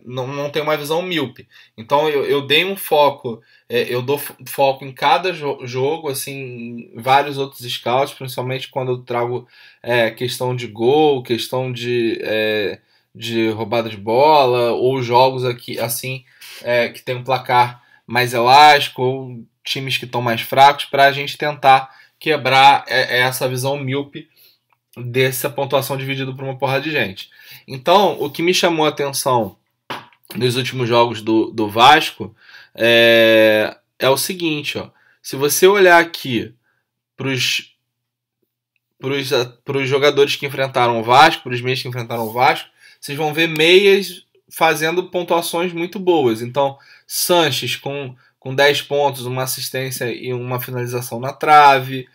não tenham uma visão míope. Então eu dei um foco, eu dou foco em cada jogo, assim, em vários outros scouts, principalmente quando eu trago questão de gol, questão de roubada de bola, ou jogos aqui assim que tem um placar mais elástico, ou times que estão mais fracos, para a gente tentar quebrar essa visão míope dessa pontuação dividida por uma porrada de gente. Então, o que me chamou a atenção nos últimos jogos do Vasco é o seguinte, ó. Se você olhar aqui para os jogadores que enfrentaram o Vasco, para os meias que enfrentaram o Vasco, vocês vão ver meias fazendo pontuações muito boas. Então, Sanches com 10 pontos, uma assistência e uma finalização na trave,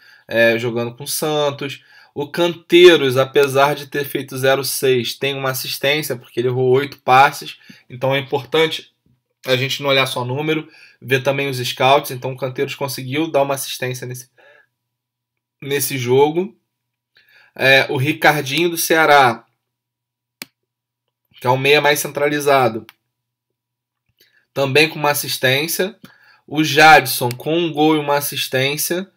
jogando com o Santos. O Canteiros, apesar de ter feito 0,6, tem uma assistência, porque ele errou 8 passes. Então é importante a gente não olhar só o número, ver também os scouts. Então o Canteiros conseguiu dar uma assistência nesse jogo. O Ricardinho do Ceará, que é um meia mais centralizado, também com uma assistência. O Jadson com um gol e uma assistência.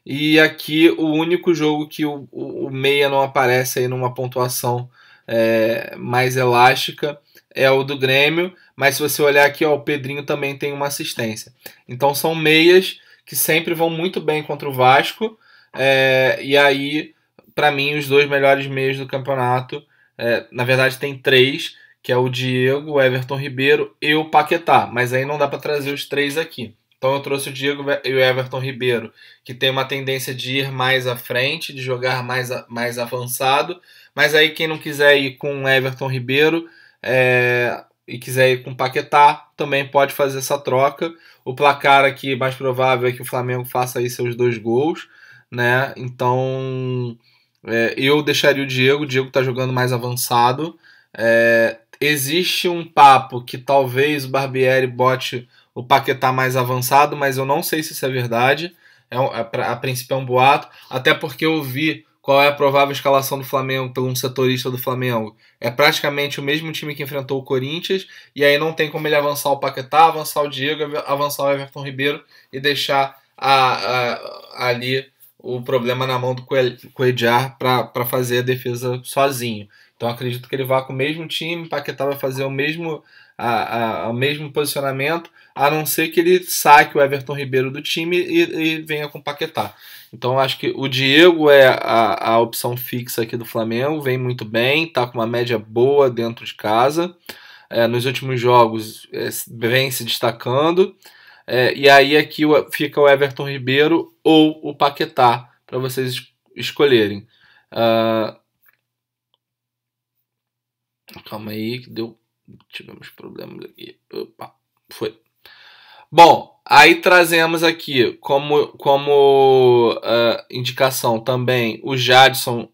E aqui o único jogo que o meia não aparece aí numa pontuação mais elástica é o do Grêmio. Mas se você olhar aqui, o Pedrinho também tem uma assistência. Então são meias que sempre vão muito bem contra o Vasco. E aí, para mim, os 2 melhores meias do campeonato, na verdade tem 3, que é o Diego, o Everton Ribeiro e o Paquetá. Mas aí não dá para trazer os 3 aqui. Então eu trouxe o Diego e o Everton Ribeiro, que tem uma tendência de ir mais à frente, de jogar mais avançado. Mas aí quem não quiser ir com o Everton Ribeiro e quiser ir com o Paquetá, também pode fazer essa troca. O placar aqui mais provável é que o Flamengo faça aí seus 2 gols, né? Então eu deixaria o Diego está jogando mais avançado. Existe um papo que talvez o Barbieri bote o Paquetá mais avançado, mas eu não sei se isso é verdade. A princípio é um boato, até porque eu vi qual é a provável escalação do Flamengo por um setorista do Flamengo. É praticamente o mesmo time que enfrentou o Corinthians, e aí não tem como ele avançar o Paquetá, avançar o Diego, avançar o Everton Ribeiro e deixar ali o problema na mão do Cuéllar para fazer a defesa sozinho. Então acredito que ele vá com o mesmo time, Paquetá vai fazer o mesmo posicionamento, a não ser que ele saque o Everton Ribeiro do time e venha com o Paquetá. Então acho que o Diego é a opção fixa aqui do Flamengo, vem muito bem, está com uma média boa dentro de casa, nos últimos jogos vem se destacando, e aí aqui fica o Everton Ribeiro ou o Paquetá para vocês escolherem. Calma aí que tivemos problemas aqui. Opa, foi. Bom, aí trazemos aqui como indicação também o Jadson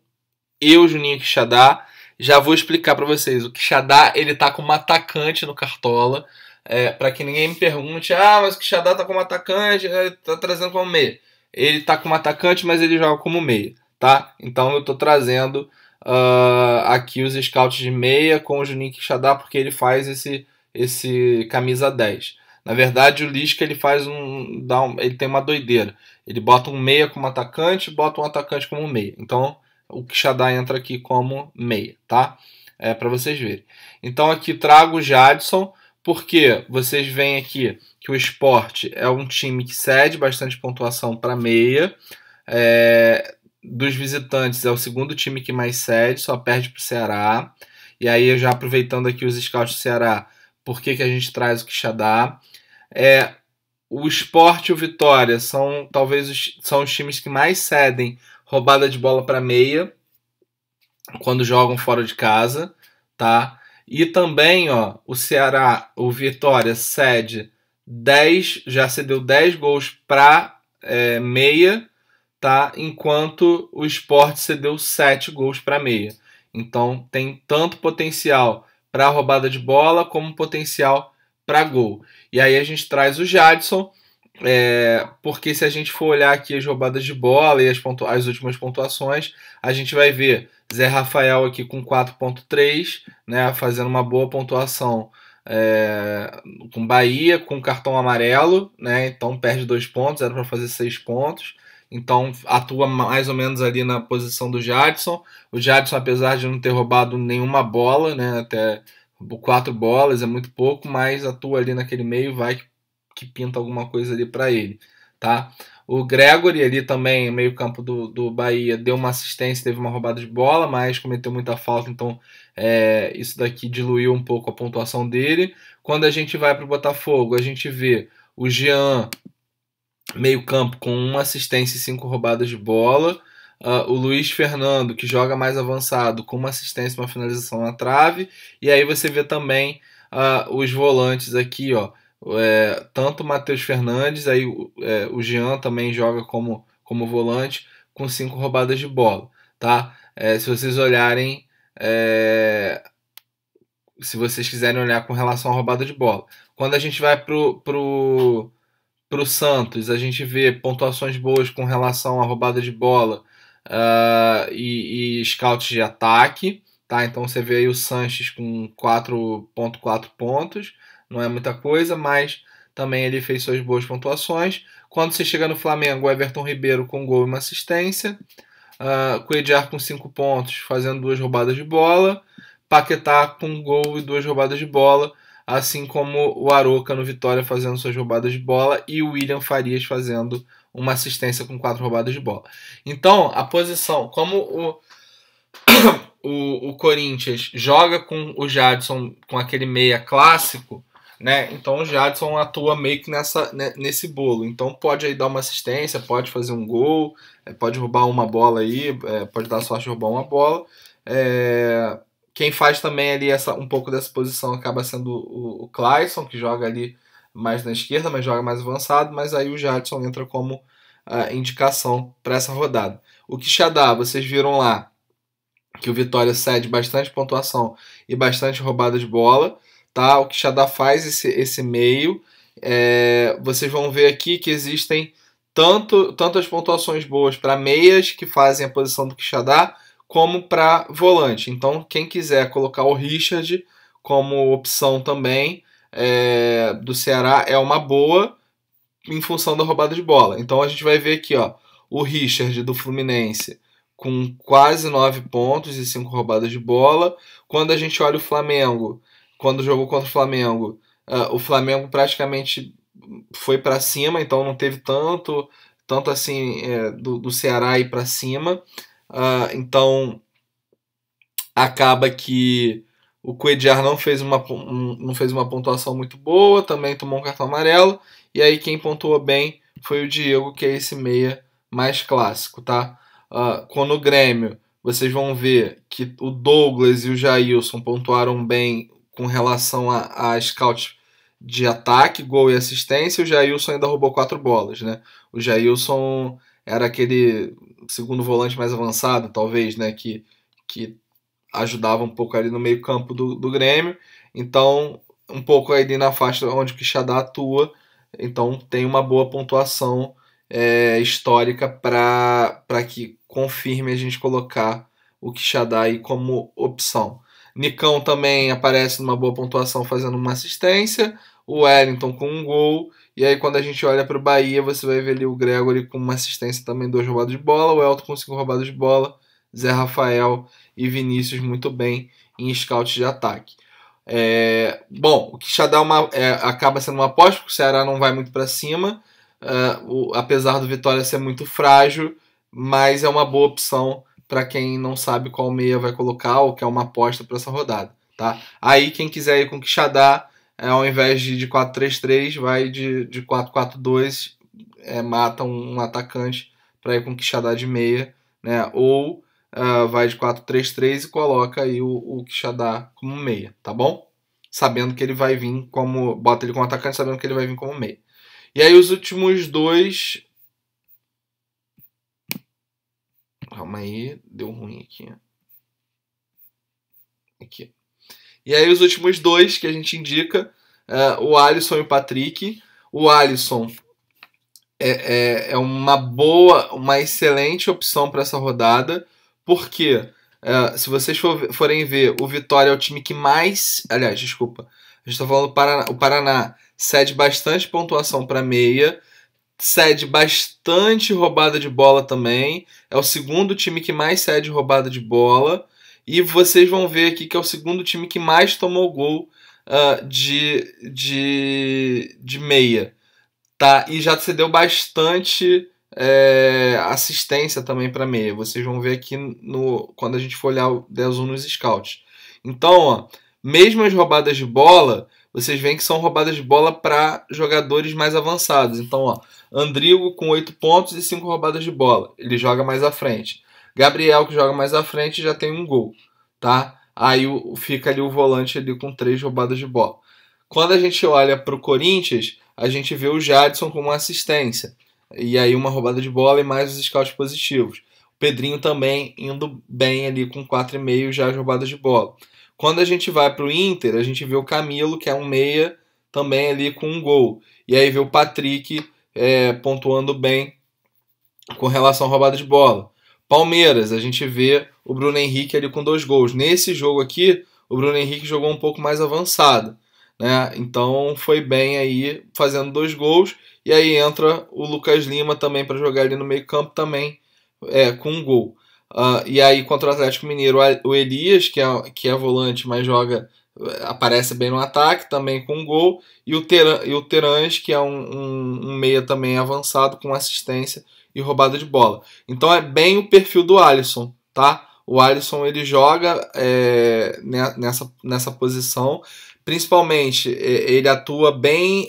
e o Juninho Quixadá. Já vou explicar para vocês. O Quixadá, ele tá como atacante no Cartola. Para que ninguém me pergunte, mas o Quixadá tá como atacante, tá trazendo como meia. Ele tá como atacante, mas ele joga como meia, tá? Então eu tô trazendo aqui os scouts de meia com o Juninho Quixadá, porque ele faz esse camisa 10. Na verdade, o Lisca ele faz ele tem uma doideira. Ele bota um meia como atacante, bota um atacante como meia. Então, o Quixadá entra aqui como meia, tá? Para vocês verem. Então, aqui trago o Jadson, porque vocês veem aqui que o Sport é um time que cede bastante pontuação para meia. Dos visitantes, é o segundo time que mais cede, só perde para o Ceará. E aí, já aproveitando aqui os scouts do Ceará, por que a gente traz o Quixadá? O Sport e o Vitória são os times que mais cedem roubada de bola para meia quando jogam fora de casa, tá? E também, o Ceará, o Vitória já cedeu 10 gols para meia, tá? Enquanto o Sport cedeu 7 gols para meia. Então tem tanto potencial para roubada de bola como potencial para gol. E aí a gente traz o Jadson, porque se a gente for olhar aqui as roubadas de bola e as últimas pontuações, a gente vai ver Zé Rafael aqui com 4.3, né, fazendo uma boa pontuação com Bahia, com cartão amarelo, né, então perde 2 pontos, era para fazer 6 pontos. Então atua mais ou menos ali na posição do Jadson. O Jadson, apesar de não ter roubado nenhuma bola, né, até 4 bolas é muito pouco, mas atua ali naquele meio, vai que pinta alguma coisa ali para ele, tá? O Gregory ali também, meio campo do Bahia, deu uma assistência, teve uma roubada de bola, mas cometeu muita falta, então isso daqui diluiu um pouco a pontuação dele. Quando a gente vai para o Botafogo, a gente vê o Jean, meio campo, com uma assistência e 5 roubadas de bola. O Luiz Fernando, que joga mais avançado, com uma assistência e uma finalização na trave. E aí você vê também os volantes aqui, ó, tanto o Matheus Fernandes, aí o Jean também joga como volante, com 5 roubadas de bola, tá? Se vocês olharem, se vocês quiserem olhar com relação à roubada de bola. Quando a gente vai pro Santos, a gente vê pontuações boas com relação à roubada de bola e scouts de ataque, tá? Então você vê aí o Sanches com 4.4 pontos, não é muita coisa, mas também ele fez suas boas pontuações. Quando você chega no Flamengo, o Everton Ribeiro com gol e uma assistência, Cuéllar com 5 pontos, fazendo 2 roubadas de bola, Paquetá com gol e 2 roubadas de bola, assim como o Aroca no Vitória fazendo suas roubadas de bola e o William Farias fazendo uma assistência com 4 roubadas de bola. Então, a posição, como o Corinthians joga com o Jadson, com aquele meia clássico, né? Então o Jadson atua meio que nesse bolo. Então pode aí dar uma assistência, pode fazer um gol, pode roubar uma bola aí, pode dar sorte de roubar uma bola. Quem faz também ali um pouco dessa posição acaba sendo o Clayson, que joga ali mais na esquerda, mas joga mais avançado, mas aí o Jadson entra como indicação para essa rodada. O Quixadá, vocês viram lá que o Vitória cede bastante pontuação e bastante roubada de bola, tá? O Quixadá faz esse meio. Vocês vão ver aqui que existem tantas pontuações boas para meias, que fazem a posição do Quixadá, como para volante. Então, quem quiser colocar o Richard como opção também do Ceará é uma boa em função da roubada de bola. Então, a gente vai ver aqui, ó, o Richard do Fluminense com quase 9 pontos e 5 roubadas de bola. Quando a gente olha o Flamengo, quando jogou contra o Flamengo praticamente foi para cima, então não teve tanto assim do Ceará ir para cima. Então acaba que o Cuéllar não fez uma pontuação muito boa, também tomou um cartão amarelo, e aí quem pontuou bem foi o Diego, que é esse meia mais clássico, tá? Quando o Grêmio, vocês vão ver que o Douglas e o Jailson pontuaram bem com relação a scout de ataque, gol e assistência. O Jailson ainda roubou 4 bolas, né? O Jailson era aquele segundo volante mais avançado, talvez, né? Que ajudava um pouco ali no meio campo do Grêmio. Então, um pouco ali na faixa onde o Quixadá atua. Então, tem uma boa pontuação histórica para que confirme a gente colocar o Quixadá aí como opção. Nicão também aparece numa boa pontuação fazendo uma assistência, o Wellington com um gol, e aí quando a gente olha para o Bahia, você vai ver ali o Gregory com uma assistência também, 2 roubadas de bola, o Elton com 5 roubadas de bola, Zé Rafael e Vinícius muito bem em scout de ataque. Bom, o Quixadá acaba sendo uma aposta, porque o Ceará não vai muito para cima, apesar do Vitória ser muito frágil, mas é uma boa opção para quem não sabe qual meia vai colocar ou quer uma aposta para essa rodada, tá? Aí quem quiser ir com Quixadá, ao invés de 4-3-3, vai de 4-4-2, mata um atacante para ir com Quixadá de meia, né? Ou vai de 4-3-3 e coloca aí o Quixadá como meia, tá bom? Sabendo que ele vai vir bota ele como atacante, sabendo que ele vai vir como meia. E aí os últimos dois... Calma aí, deu ruim aqui. Aqui. E aí os últimos dois que a gente indica, o Alisson e o Patrick. O Alisson é uma excelente opção para essa rodada, porque se vocês forem ver, o Vitória é o time que mais... Aliás, desculpa, a gente está falando o Paraná cede bastante pontuação para meia, cede bastante roubada de bola também, é o segundo time que mais cede roubada de bola, e vocês vão ver aqui que é o segundo time que mais tomou gol de meia, tá? E já cedeu bastante assistência também para meia. Vocês vão ver aqui quando a gente for olhar o 10-1 nos scouts. Então, ó, mesmo as roubadas de bola, vocês veem que são roubadas de bola para jogadores mais avançados. Então, ó, Andrigo com 8 pontos e 5 roubadas de bola. Ele joga mais à frente. Gabriel, que joga mais à frente, já tem um gol, tá? aí fica ali o volante ali com 3 roubadas de bola. Quando a gente olha para o Corinthians, a gente vê o Jadson com uma assistência, e aí uma roubada de bola e mais os scouts positivos. O Pedrinho também indo bem ali com 4,5 já as roubadas de bola. Quando a gente vai para o Inter, a gente vê o Camilo, que é um meia, também ali com 1 gol. E aí vê o Patrick pontuando bem com relação à roubada de bola. Palmeiras, a gente vê o Bruno Henrique ali com 2 gols. Nesse jogo aqui, o Bruno Henrique jogou um pouco mais avançado, né? Então foi bem aí fazendo 2 gols. E aí entra o Lucas Lima também para jogar ali no meio campo também com 1 gol. E aí contra o Atlético Mineiro, o Elias, que é volante, mas aparece bem no ataque, também com 1 gol. E o Terãs, que é um meia também avançado, com assistência e roubada de bola. Então é bem o perfil do Alisson, tá? O Alisson ele joga nessa posição, principalmente ele atua bem,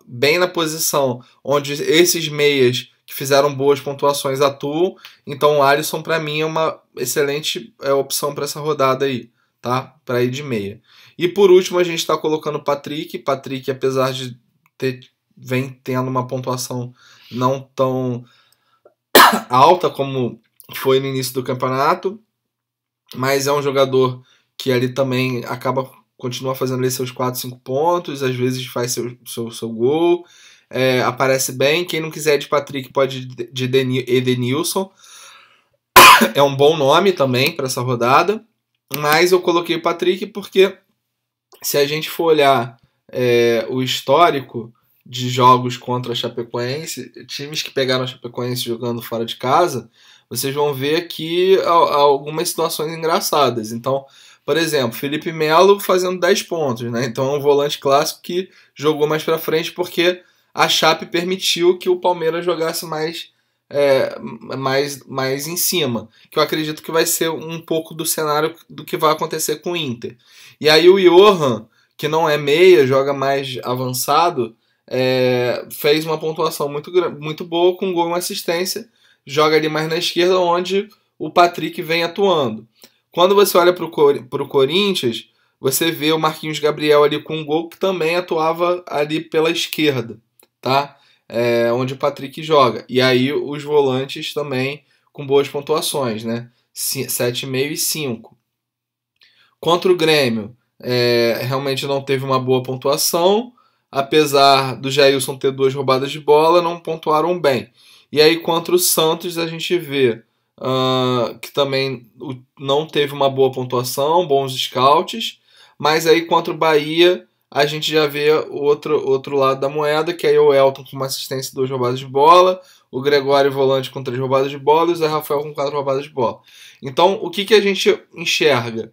bem na posição onde esses meias que fizeram boas pontuações atuam. Então o Alisson para mim é uma excelente opção para essa rodada aí, tá? Para ir de meia. E por último a gente está colocando o Patrick. Patrick, apesar de vem tendo uma pontuação não tão alta como foi no início do campeonato, mas é um jogador que ali também continua fazendo ali seus 4, 5 pontos, às vezes faz seu gol, aparece bem. Quem não quiser de Patrick pode ir de Edenilson, é um bom nome também para essa rodada, mas eu coloquei o Patrick porque se a gente for olhar o histórico de jogos contra a Chapecoense, times que pegaram a Chapecoense jogando fora de casa, vocês vão ver aqui algumas situações engraçadas. Então, por exemplo, Felipe Melo fazendo 10 pontos, né? Então é um volante clássico que jogou mais para frente porque a Chape permitiu que o Palmeiras jogasse mais em cima, que eu acredito que vai ser um pouco do cenário do que vai acontecer com o Inter. E aí o Johan, que não é meia, joga mais avançado, fez uma pontuação muito boa, com 1 gol e uma assistência, joga ali mais na esquerda, onde o Patrick vem atuando. Quando você olha para o Corinthians, você vê o Marquinhos Gabriel ali com 1 gol, que também atuava ali pela esquerda, tá? Onde o Patrick joga. E aí os volantes também com boas pontuações, né? 7,5 e 5. Contra o Grêmio, realmente não teve uma boa pontuação, apesar do Jailson ter 2 roubadas de bola, não pontuaram bem. E aí contra o Santos a gente vê que também não teve uma boa pontuação, bons scouts, mas aí contra o Bahia a gente já vê o outro lado da moeda, que aí o Elton com uma assistência e 2 roubadas de bola, o Gregório volante com 3 roubadas de bola e o Zé Rafael com 4 roubadas de bola. Então o que a gente enxerga?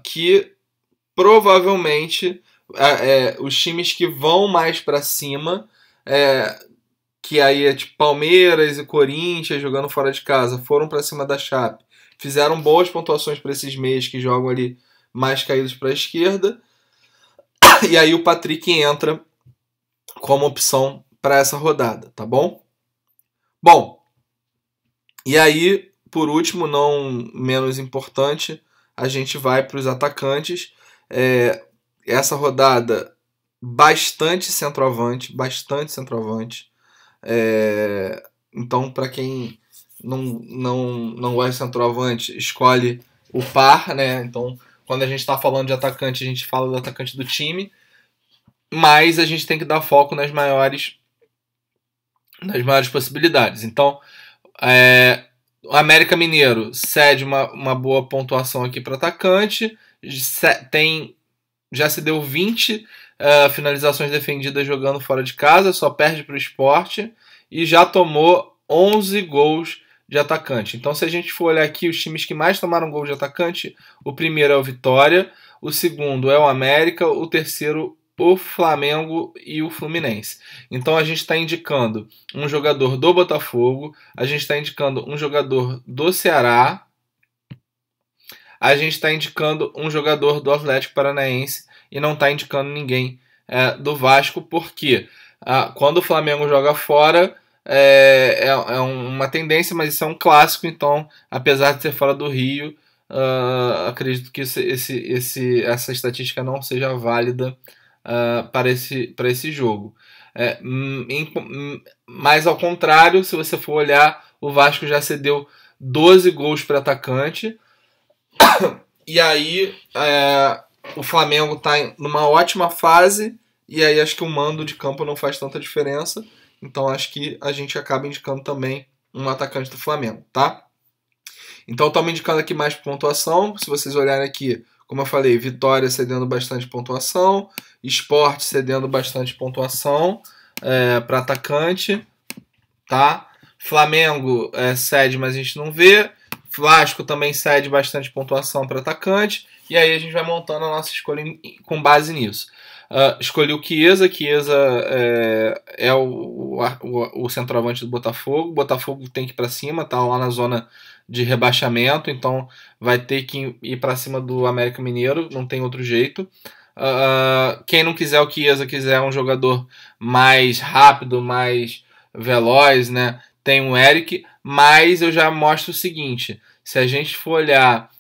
Que provavelmente os times que vão mais para cima, que aí é tipo Palmeiras e Corinthians jogando fora de casa, foram para cima da Chape, fizeram boas pontuações para esses meias que jogam ali mais caídos para a esquerda, e aí o Patrick entra como opção para essa rodada, tá bom? Bom, e aí, por último, não menos importante, a gente vai para os atacantes. Essa rodada, bastante centroavante. Então, para quem não gosta de centroavante, escolhe o par, né? Então, quando a gente está falando de atacante, a gente fala do atacante do time, mas a gente tem que dar foco nas maiores possibilidades. Então, o América Mineiro cede uma boa pontuação aqui para atacante, já se deu 20 finalizações defendidas jogando fora de casa, só perde para o Sport e já tomou 11 gols de atacante. Então, se a gente for olhar aqui os times que mais tomaram gol de atacante, o primeiro é o Vitória, o segundo é o América, o terceiro o Flamengo e o Fluminense. Então a gente está indicando um jogador do Botafogo, a gente está indicando um jogador do Ceará, a gente está indicando um jogador do Atlético Paranaense e não está indicando ninguém do Vasco, porque quando o Flamengo joga fora é uma tendência, mas isso é um clássico, então apesar de ser fora do Rio, acredito que essa estatística não seja válida para esse jogo. Mas ao contrário, se você for olhar, o Vasco já cedeu 12 gols para atacante, e aí o Flamengo está numa ótima fase, e aí acho que o mando de campo não faz tanta diferença, então acho que a gente acaba indicando também um atacante do Flamengo, tá? Então estamos indicando aqui mais pontuação. Se vocês olharem aqui, como eu falei, Vitória cedendo bastante pontuação, Sport cedendo bastante pontuação para atacante, tá? Flamengo cede, mas a gente não vê. Vasco também cede bastante pontuação para atacante. E aí a gente vai montando a nossa escolha com base nisso. Escolhi o Chiesa. Chiesa é o centroavante do Botafogo. O Botafogo tem que ir para cima, tá lá na zona de rebaixamento, então vai ter que ir para cima do América Mineiro, não tem outro jeito. Quem não quiser o Chiesa, quiser um jogador mais rápido, mais veloz, né? Tem o Eric, mas eu já mostro o seguinte: se a gente for olhar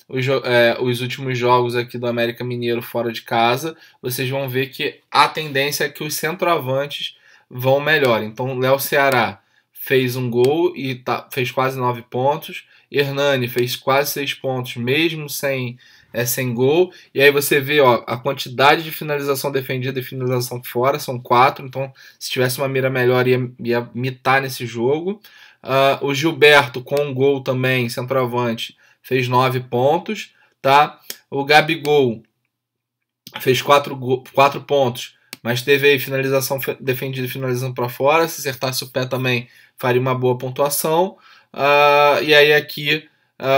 os últimos jogos aqui do América Mineiro fora de casa, vocês vão ver que a tendência é que os centroavantes vão melhor. Então, Léo Ceará fez um gol e fez quase 9 pontos. Hernani fez quase 6 pontos, mesmo sem gol. E aí você vê a quantidade de finalização defendida e finalização fora, são 4. Então, se tivesse uma mira melhor, ia mitar nesse jogo. O Gilberto, com um gol também, centroavante, fez 9 pontos. Tá? O Gabigol fez 4 pontos, mas teve aí finalização defendida e finalização para fora. Se acertasse o pé também, faria uma boa pontuação. E aí aqui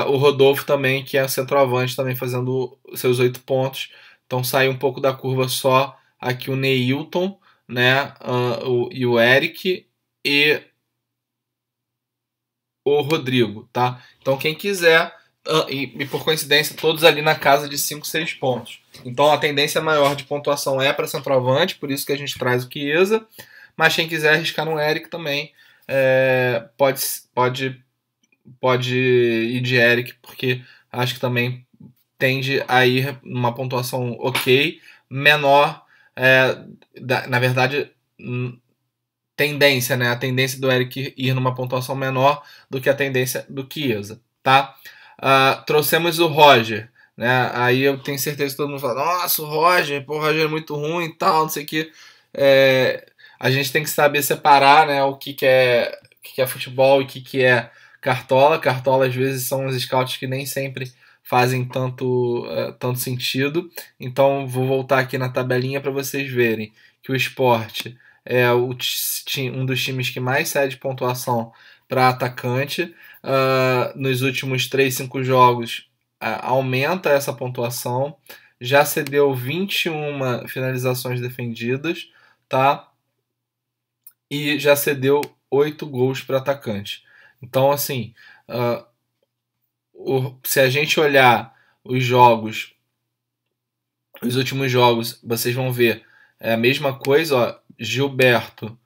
o Rodolfo também, que é centroavante, também fazendo seus 8 pontos. Então sai um pouco da curva só aqui o Neilton, né? E o Eric e o Rodrigo, tá? Então quem quiser, e por coincidência todos ali na casa de 5, 6 pontos. Então a tendência maior de pontuação é para centroavante, por isso que a gente traz o Chiesa. Mas quem quiser arriscar no Eric também pode ir de Eric, porque acho que também tende a ir numa pontuação ok, menor, na verdade, tendência, né? A tendência do Eric ir numa pontuação menor do que a tendência do Chiesa, tá? Trouxemos o Roger, né? Aí eu tenho certeza que todo mundo fala, nossa, o Roger é muito ruim e tal, não sei o que. A gente tem que saber separar, né, o que é futebol e o que é cartola. Cartola, às vezes, são os scouts que nem sempre fazem tanto sentido. Então, vou voltar aqui na tabelinha para vocês verem que o Sport é um dos times que mais cede pontuação para atacante. Nos últimos 3, 5 jogos, aumenta essa pontuação. Já cedeu 21 finalizações defendidas, tá? E já cedeu 8 gols para atacante. Então, assim, se a gente olhar os últimos jogos, vocês vão ver a mesma coisa, ó. Gilberto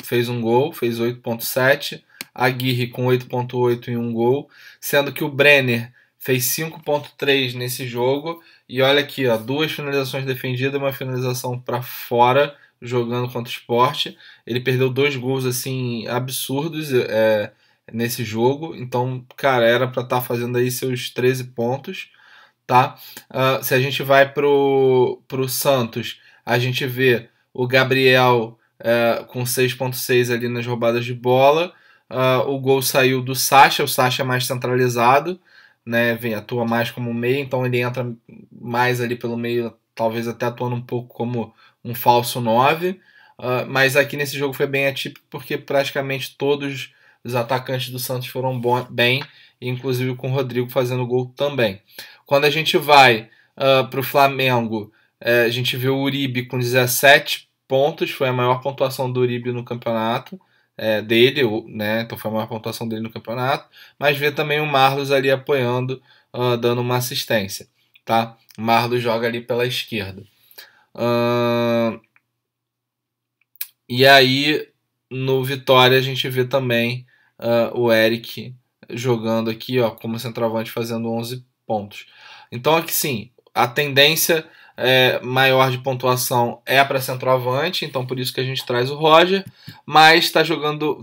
fez um gol, fez 8.7. Aguirre com 8.8 e um gol, sendo que o Brenner fez 5.3 nesse jogo. E olha aqui, ó, 2 finalizações defendidas e uma finalização para fora, jogando contra o Sport. Ele perdeu 2 gols assim absurdos nesse jogo. Então, cara, era para estar fazendo aí seus 13 pontos, tá? Se a gente vai pro Santos, a gente vê o Gabriel com 6.6 ali nas roubadas de bola. O gol saiu do Sacha, o Sacha é mais centralizado, né? Atua mais como meio, então ele entra mais ali pelo meio, talvez até atuando um pouco como um falso 9. Mas aqui nesse jogo foi bem atípico, porque praticamente todos os atacantes do Santos foram bem, inclusive com o Rodrigo fazendo gol também. Quando a gente vai para o Flamengo, a gente vê o Uribe com 17 pontos, foi a maior pontuação do Uribe no campeonato dele, né? Então foi a maior pontuação dele no campeonato, mas vê também o Marlos ali apoiando, dando uma assistência, tá? O Marlos joga ali pela esquerda. E aí no Vitória a gente vê também o Eric jogando aqui, ó, como centroavante, fazendo 11 pontos. Então aqui sim, a tendência maior de pontuação é para centroavante, então por isso que a gente traz o Roger, mas está jogando,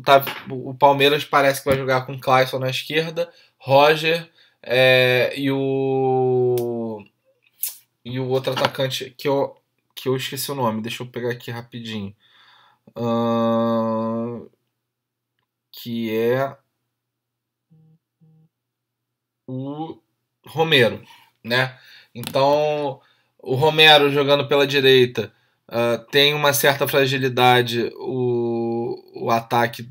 o Palmeiras parece que vai jogar com o Clayson na esquerda, Roger e o outro atacante que eu esqueci o nome, deixa eu pegar aqui rapidinho, que é o Romero, né? Então, o Romero jogando pela direita tem uma certa fragilidade o ataque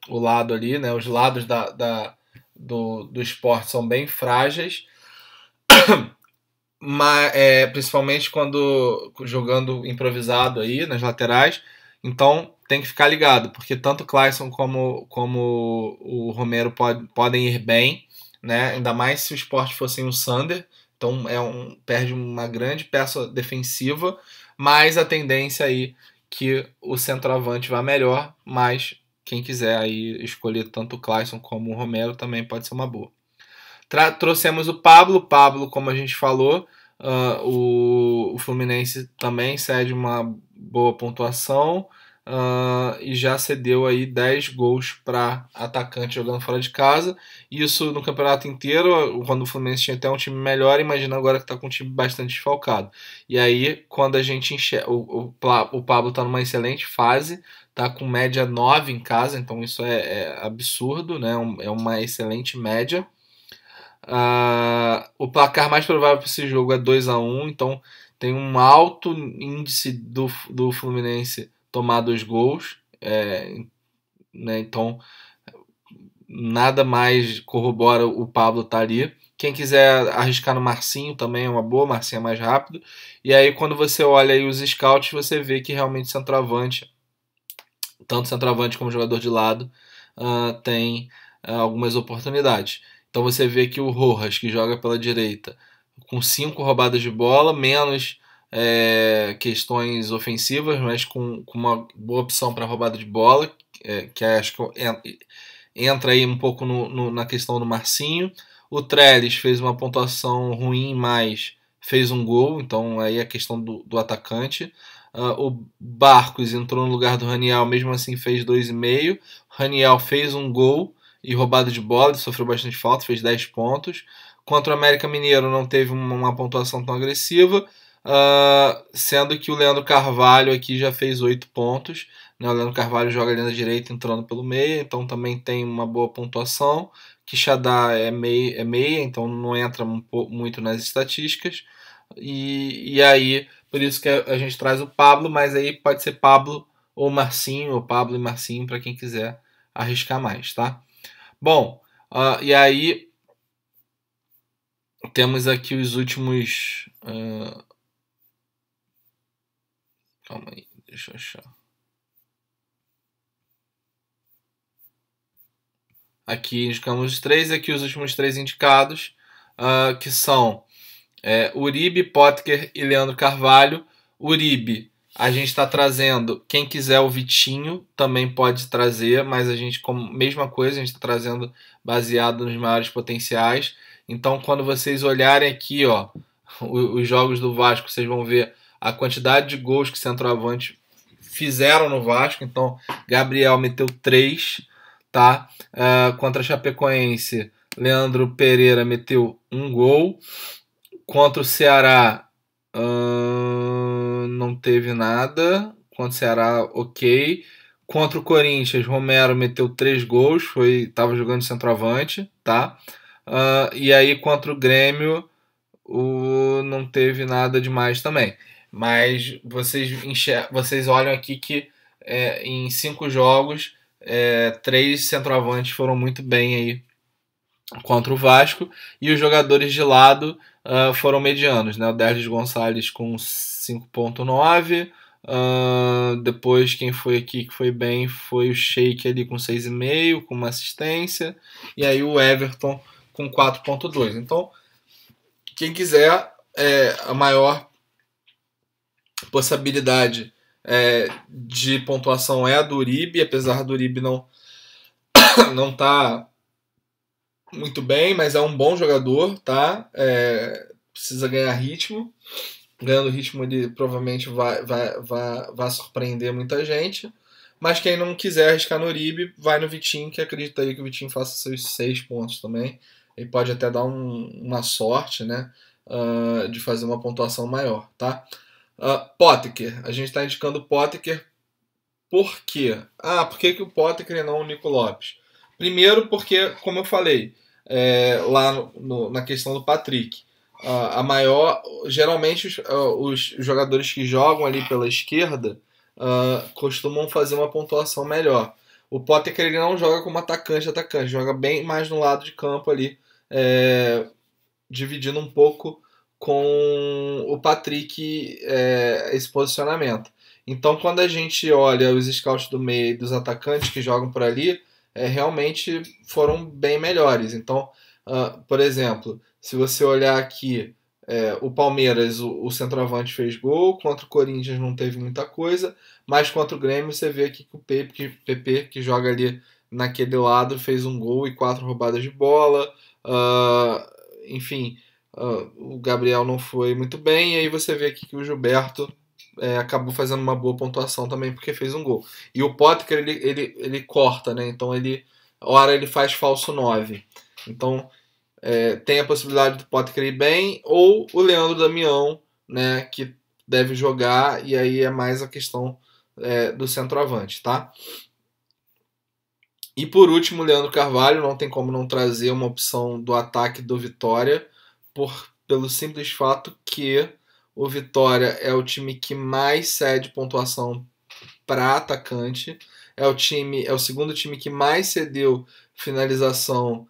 o lado ali, né? Os lados do esporte são bem frágeis, mas, principalmente quando jogando improvisado aí nas laterais. Então tem que ficar ligado, porque tanto o Clayson como o Romero podem ir bem, né? Ainda mais se o Sport fosse o Sander. Então perde uma grande peça defensiva, mas a tendência aí que o centroavante vá melhor, mas quem quiser aí escolher tanto o Clayson como o Romero também pode ser uma boa. Trouxemos o Pablo, como a gente falou, o Fluminense também cede uma boa pontuação e já cedeu aí 10 gols para atacante jogando fora de casa. Isso no campeonato inteiro, quando o Fluminense tinha até um time melhor, imagina agora que está com um time bastante desfalcado. E aí, quando a gente enxerga, o Pablo está numa excelente fase, tá com média 9 em casa, então isso é absurdo, né? É uma excelente média. O placar mais provável para esse jogo é 2-1, então tem um alto índice do Fluminense tomar 2 gols, né? Então nada mais corrobora o Pablo estar ali. Quem quiser arriscar no Marcinho também é uma boa, Marcinho é mais rápido. E aí quando você olha aí os scouts, você vê que realmente centroavante, tanto centroavante como jogador de lado, tem algumas oportunidades. Então você vê que o Rojas, que joga pela direita, com 5 roubadas de bola, menos questões ofensivas, mas com uma boa opção para roubada de bola, que acho que entra aí um pouco na questão do Marcinho. O Trellis fez uma pontuação ruim, mas fez um gol, então aí a questão do atacante. O Barcos entrou no lugar do Raniel, mesmo assim fez 2,5. Raniel fez um gol e roubada de bola, ele sofreu bastante falta, fez 10 pontos. Contra o América Mineiro não teve uma pontuação tão agressiva, sendo que o Leandro Carvalho aqui já fez 8 pontos. Né? O Leandro Carvalho joga ali na direita entrando pelo meio, então também tem uma boa pontuação. Quixadá é meia, então não entra muito nas estatísticas. E aí, por isso que a gente traz o Pablo, mas aí pode ser Pablo ou Marcinho, ou Pablo e Marcinho, para quem quiser arriscar mais, tá? Bom, e aí temos aqui os últimos... calma aí, deixa eu achar. Aqui indicamos os 3, aqui os últimos 3 indicados, que são Uribe, Potker e Leandro Carvalho. Uribe, a gente está trazendo, quem quiser o Vitinho também pode trazer, mas a gente, como mesma coisa, a gente está trazendo baseado nos maiores potenciais. Então, quando vocês olharem aqui, ó, os jogos do Vasco, vocês vão ver a quantidade de gols que o centroavante fizeram no Vasco. Então, Gabriel meteu 3, tá? Contra a Chapecoense, Leandro Pereira meteu 1 gol. Contra o Ceará, não teve nada. Contra o Ceará, ok. Contra o Corinthians, Romero meteu 3 gols, estava jogando centroavante, tá? E aí contra o Grêmio, não teve nada demais também. Mas vocês olham aqui que em 5 jogos, 3 centroavantes foram muito bem aí contra o Vasco, e os jogadores de lado foram medianos, né? O Derlis Gonçalves com 5,9. Depois quem foi aqui que foi bem foi o Sheik ali com 6,5, com uma assistência, e aí o Everton com 4,2. Então, quem quiser, a maior possibilidade de pontuação é a do Uribe, apesar do Uribe não não tá muito bem, mas é um bom jogador, tá? Precisa ganhar ritmo. Ganhando ritmo, ele provavelmente vai surpreender muita gente. Mas quem não quiser arriscar no Uribe, vai no Vitinho, que acredita aí que o Vitinho faça seus 6 pontos também. Ele pode até dar uma sorte, né? De fazer uma pontuação maior, tá? Potker. A gente está indicando o Potker. Por quê? Por que o Potker e não o Nico Lopes? Primeiro porque, como eu falei, lá na questão do Patrick, a maior, geralmente os jogadores que jogam ali pela esquerda costumam fazer uma pontuação melhor. O Potker ele não joga como atacante, joga bem mais no lado de campo ali, dividindo um pouco com o Patrick esse posicionamento. Então, quando a gente olha os scouts do meio e dos atacantes que jogam por ali, realmente foram bem melhores. Então, por exemplo, se você olhar aqui, o Palmeiras, o centroavante fez gol, contra o Corinthians não teve muita coisa, mas contra o Grêmio você vê aqui que o PP, que joga ali naquele lado, fez um gol e 4 roubadas de bola. Enfim, o Gabriel não foi muito bem, e aí você vê aqui que o Gilberto acabou fazendo uma boa pontuação também porque fez um gol. E o Potker ele corta, né? Então hora ele faz falso 9. Então tem a possibilidade do Potker ir bem, ou o Leandro Damião, né? Que deve jogar, e aí é mais a questão do centroavante, tá? E por último, o Leandro Carvalho, não tem como não trazer uma opção do ataque do Vitória, pelo simples fato que o Vitória é o time que mais cede pontuação para atacante, é o segundo time que mais cedeu finalização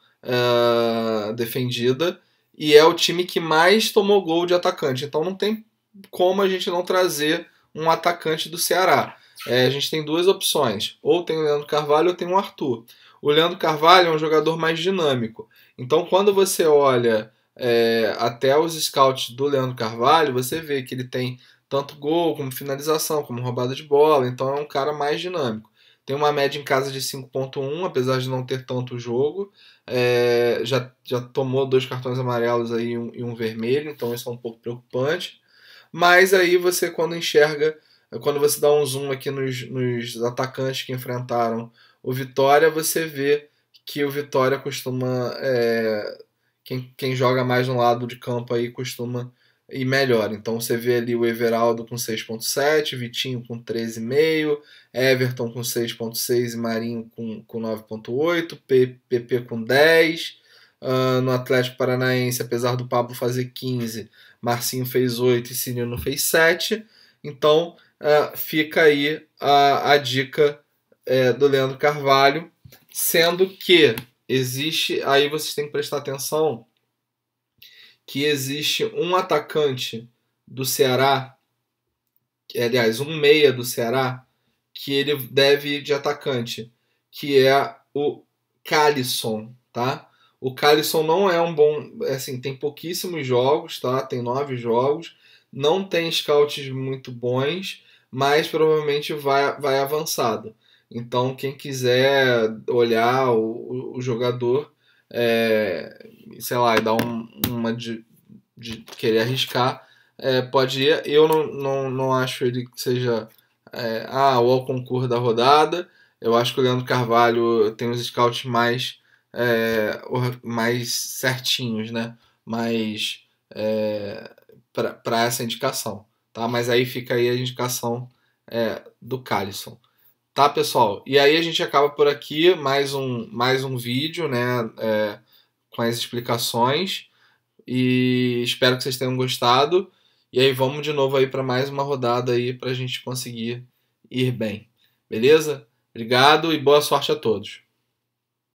defendida, e é o time que mais tomou gol de atacante. Então não tem como a gente não trazer um atacante do Ceará. A gente tem duas opções, ou tem o Leandro Carvalho ou tem o Arthur. O Leandro Carvalho é um jogador mais dinâmico. Então quando você olha até os scouts do Leandro Carvalho, você vê que ele tem tanto gol, como finalização, como roubada de bola, então é um cara mais dinâmico. Tem uma média em casa de 5.1, apesar de não ter tanto jogo. Já tomou 2 cartões amarelos aí e um vermelho, então isso é um pouco preocupante. Mas aí você, quando você dá um zoom aqui nos atacantes que enfrentaram o Vitória, você vê que o Vitória costuma... quem joga mais no lado de campo aí costuma ir melhor. Então você vê ali o Everaldo com 6.7, Vitinho com 13,5, Everton com 6.6 e Marinho com 9.8, PP com 10. No Atlético Paranaense, apesar do Pablo fazer 15, Marcinho fez 8 e Cirino fez 7. Então fica aí a dica do Leandro Carvalho, sendo que existe, aí vocês têm que prestar atenção, que existe um atacante do Ceará, aliás, um meia do Ceará, que ele deve ir de atacante, que é o Calisson, tá? O Calisson não é um bom... Assim, tem pouquíssimos jogos, tá? Tem 9 jogos, não tem scouts muito bons, mas provavelmente vai avançado. Então, quem quiser olhar o jogador, sei lá, e dar uma de querer arriscar, pode ir. Eu não acho ele que seja o concurso da rodada. Eu acho que o Leandro Carvalho tem os scouts mais certinhos, né? Mais para essa indicação, tá? Mas aí fica aí a indicação do Calisson. Tá, pessoal? E aí a gente acaba por aqui, mais um vídeo, né, com as explicações, e espero que vocês tenham gostado, e aí vamos de novo aí para mais uma rodada aí para a gente conseguir ir bem, beleza? Obrigado e boa sorte a todos.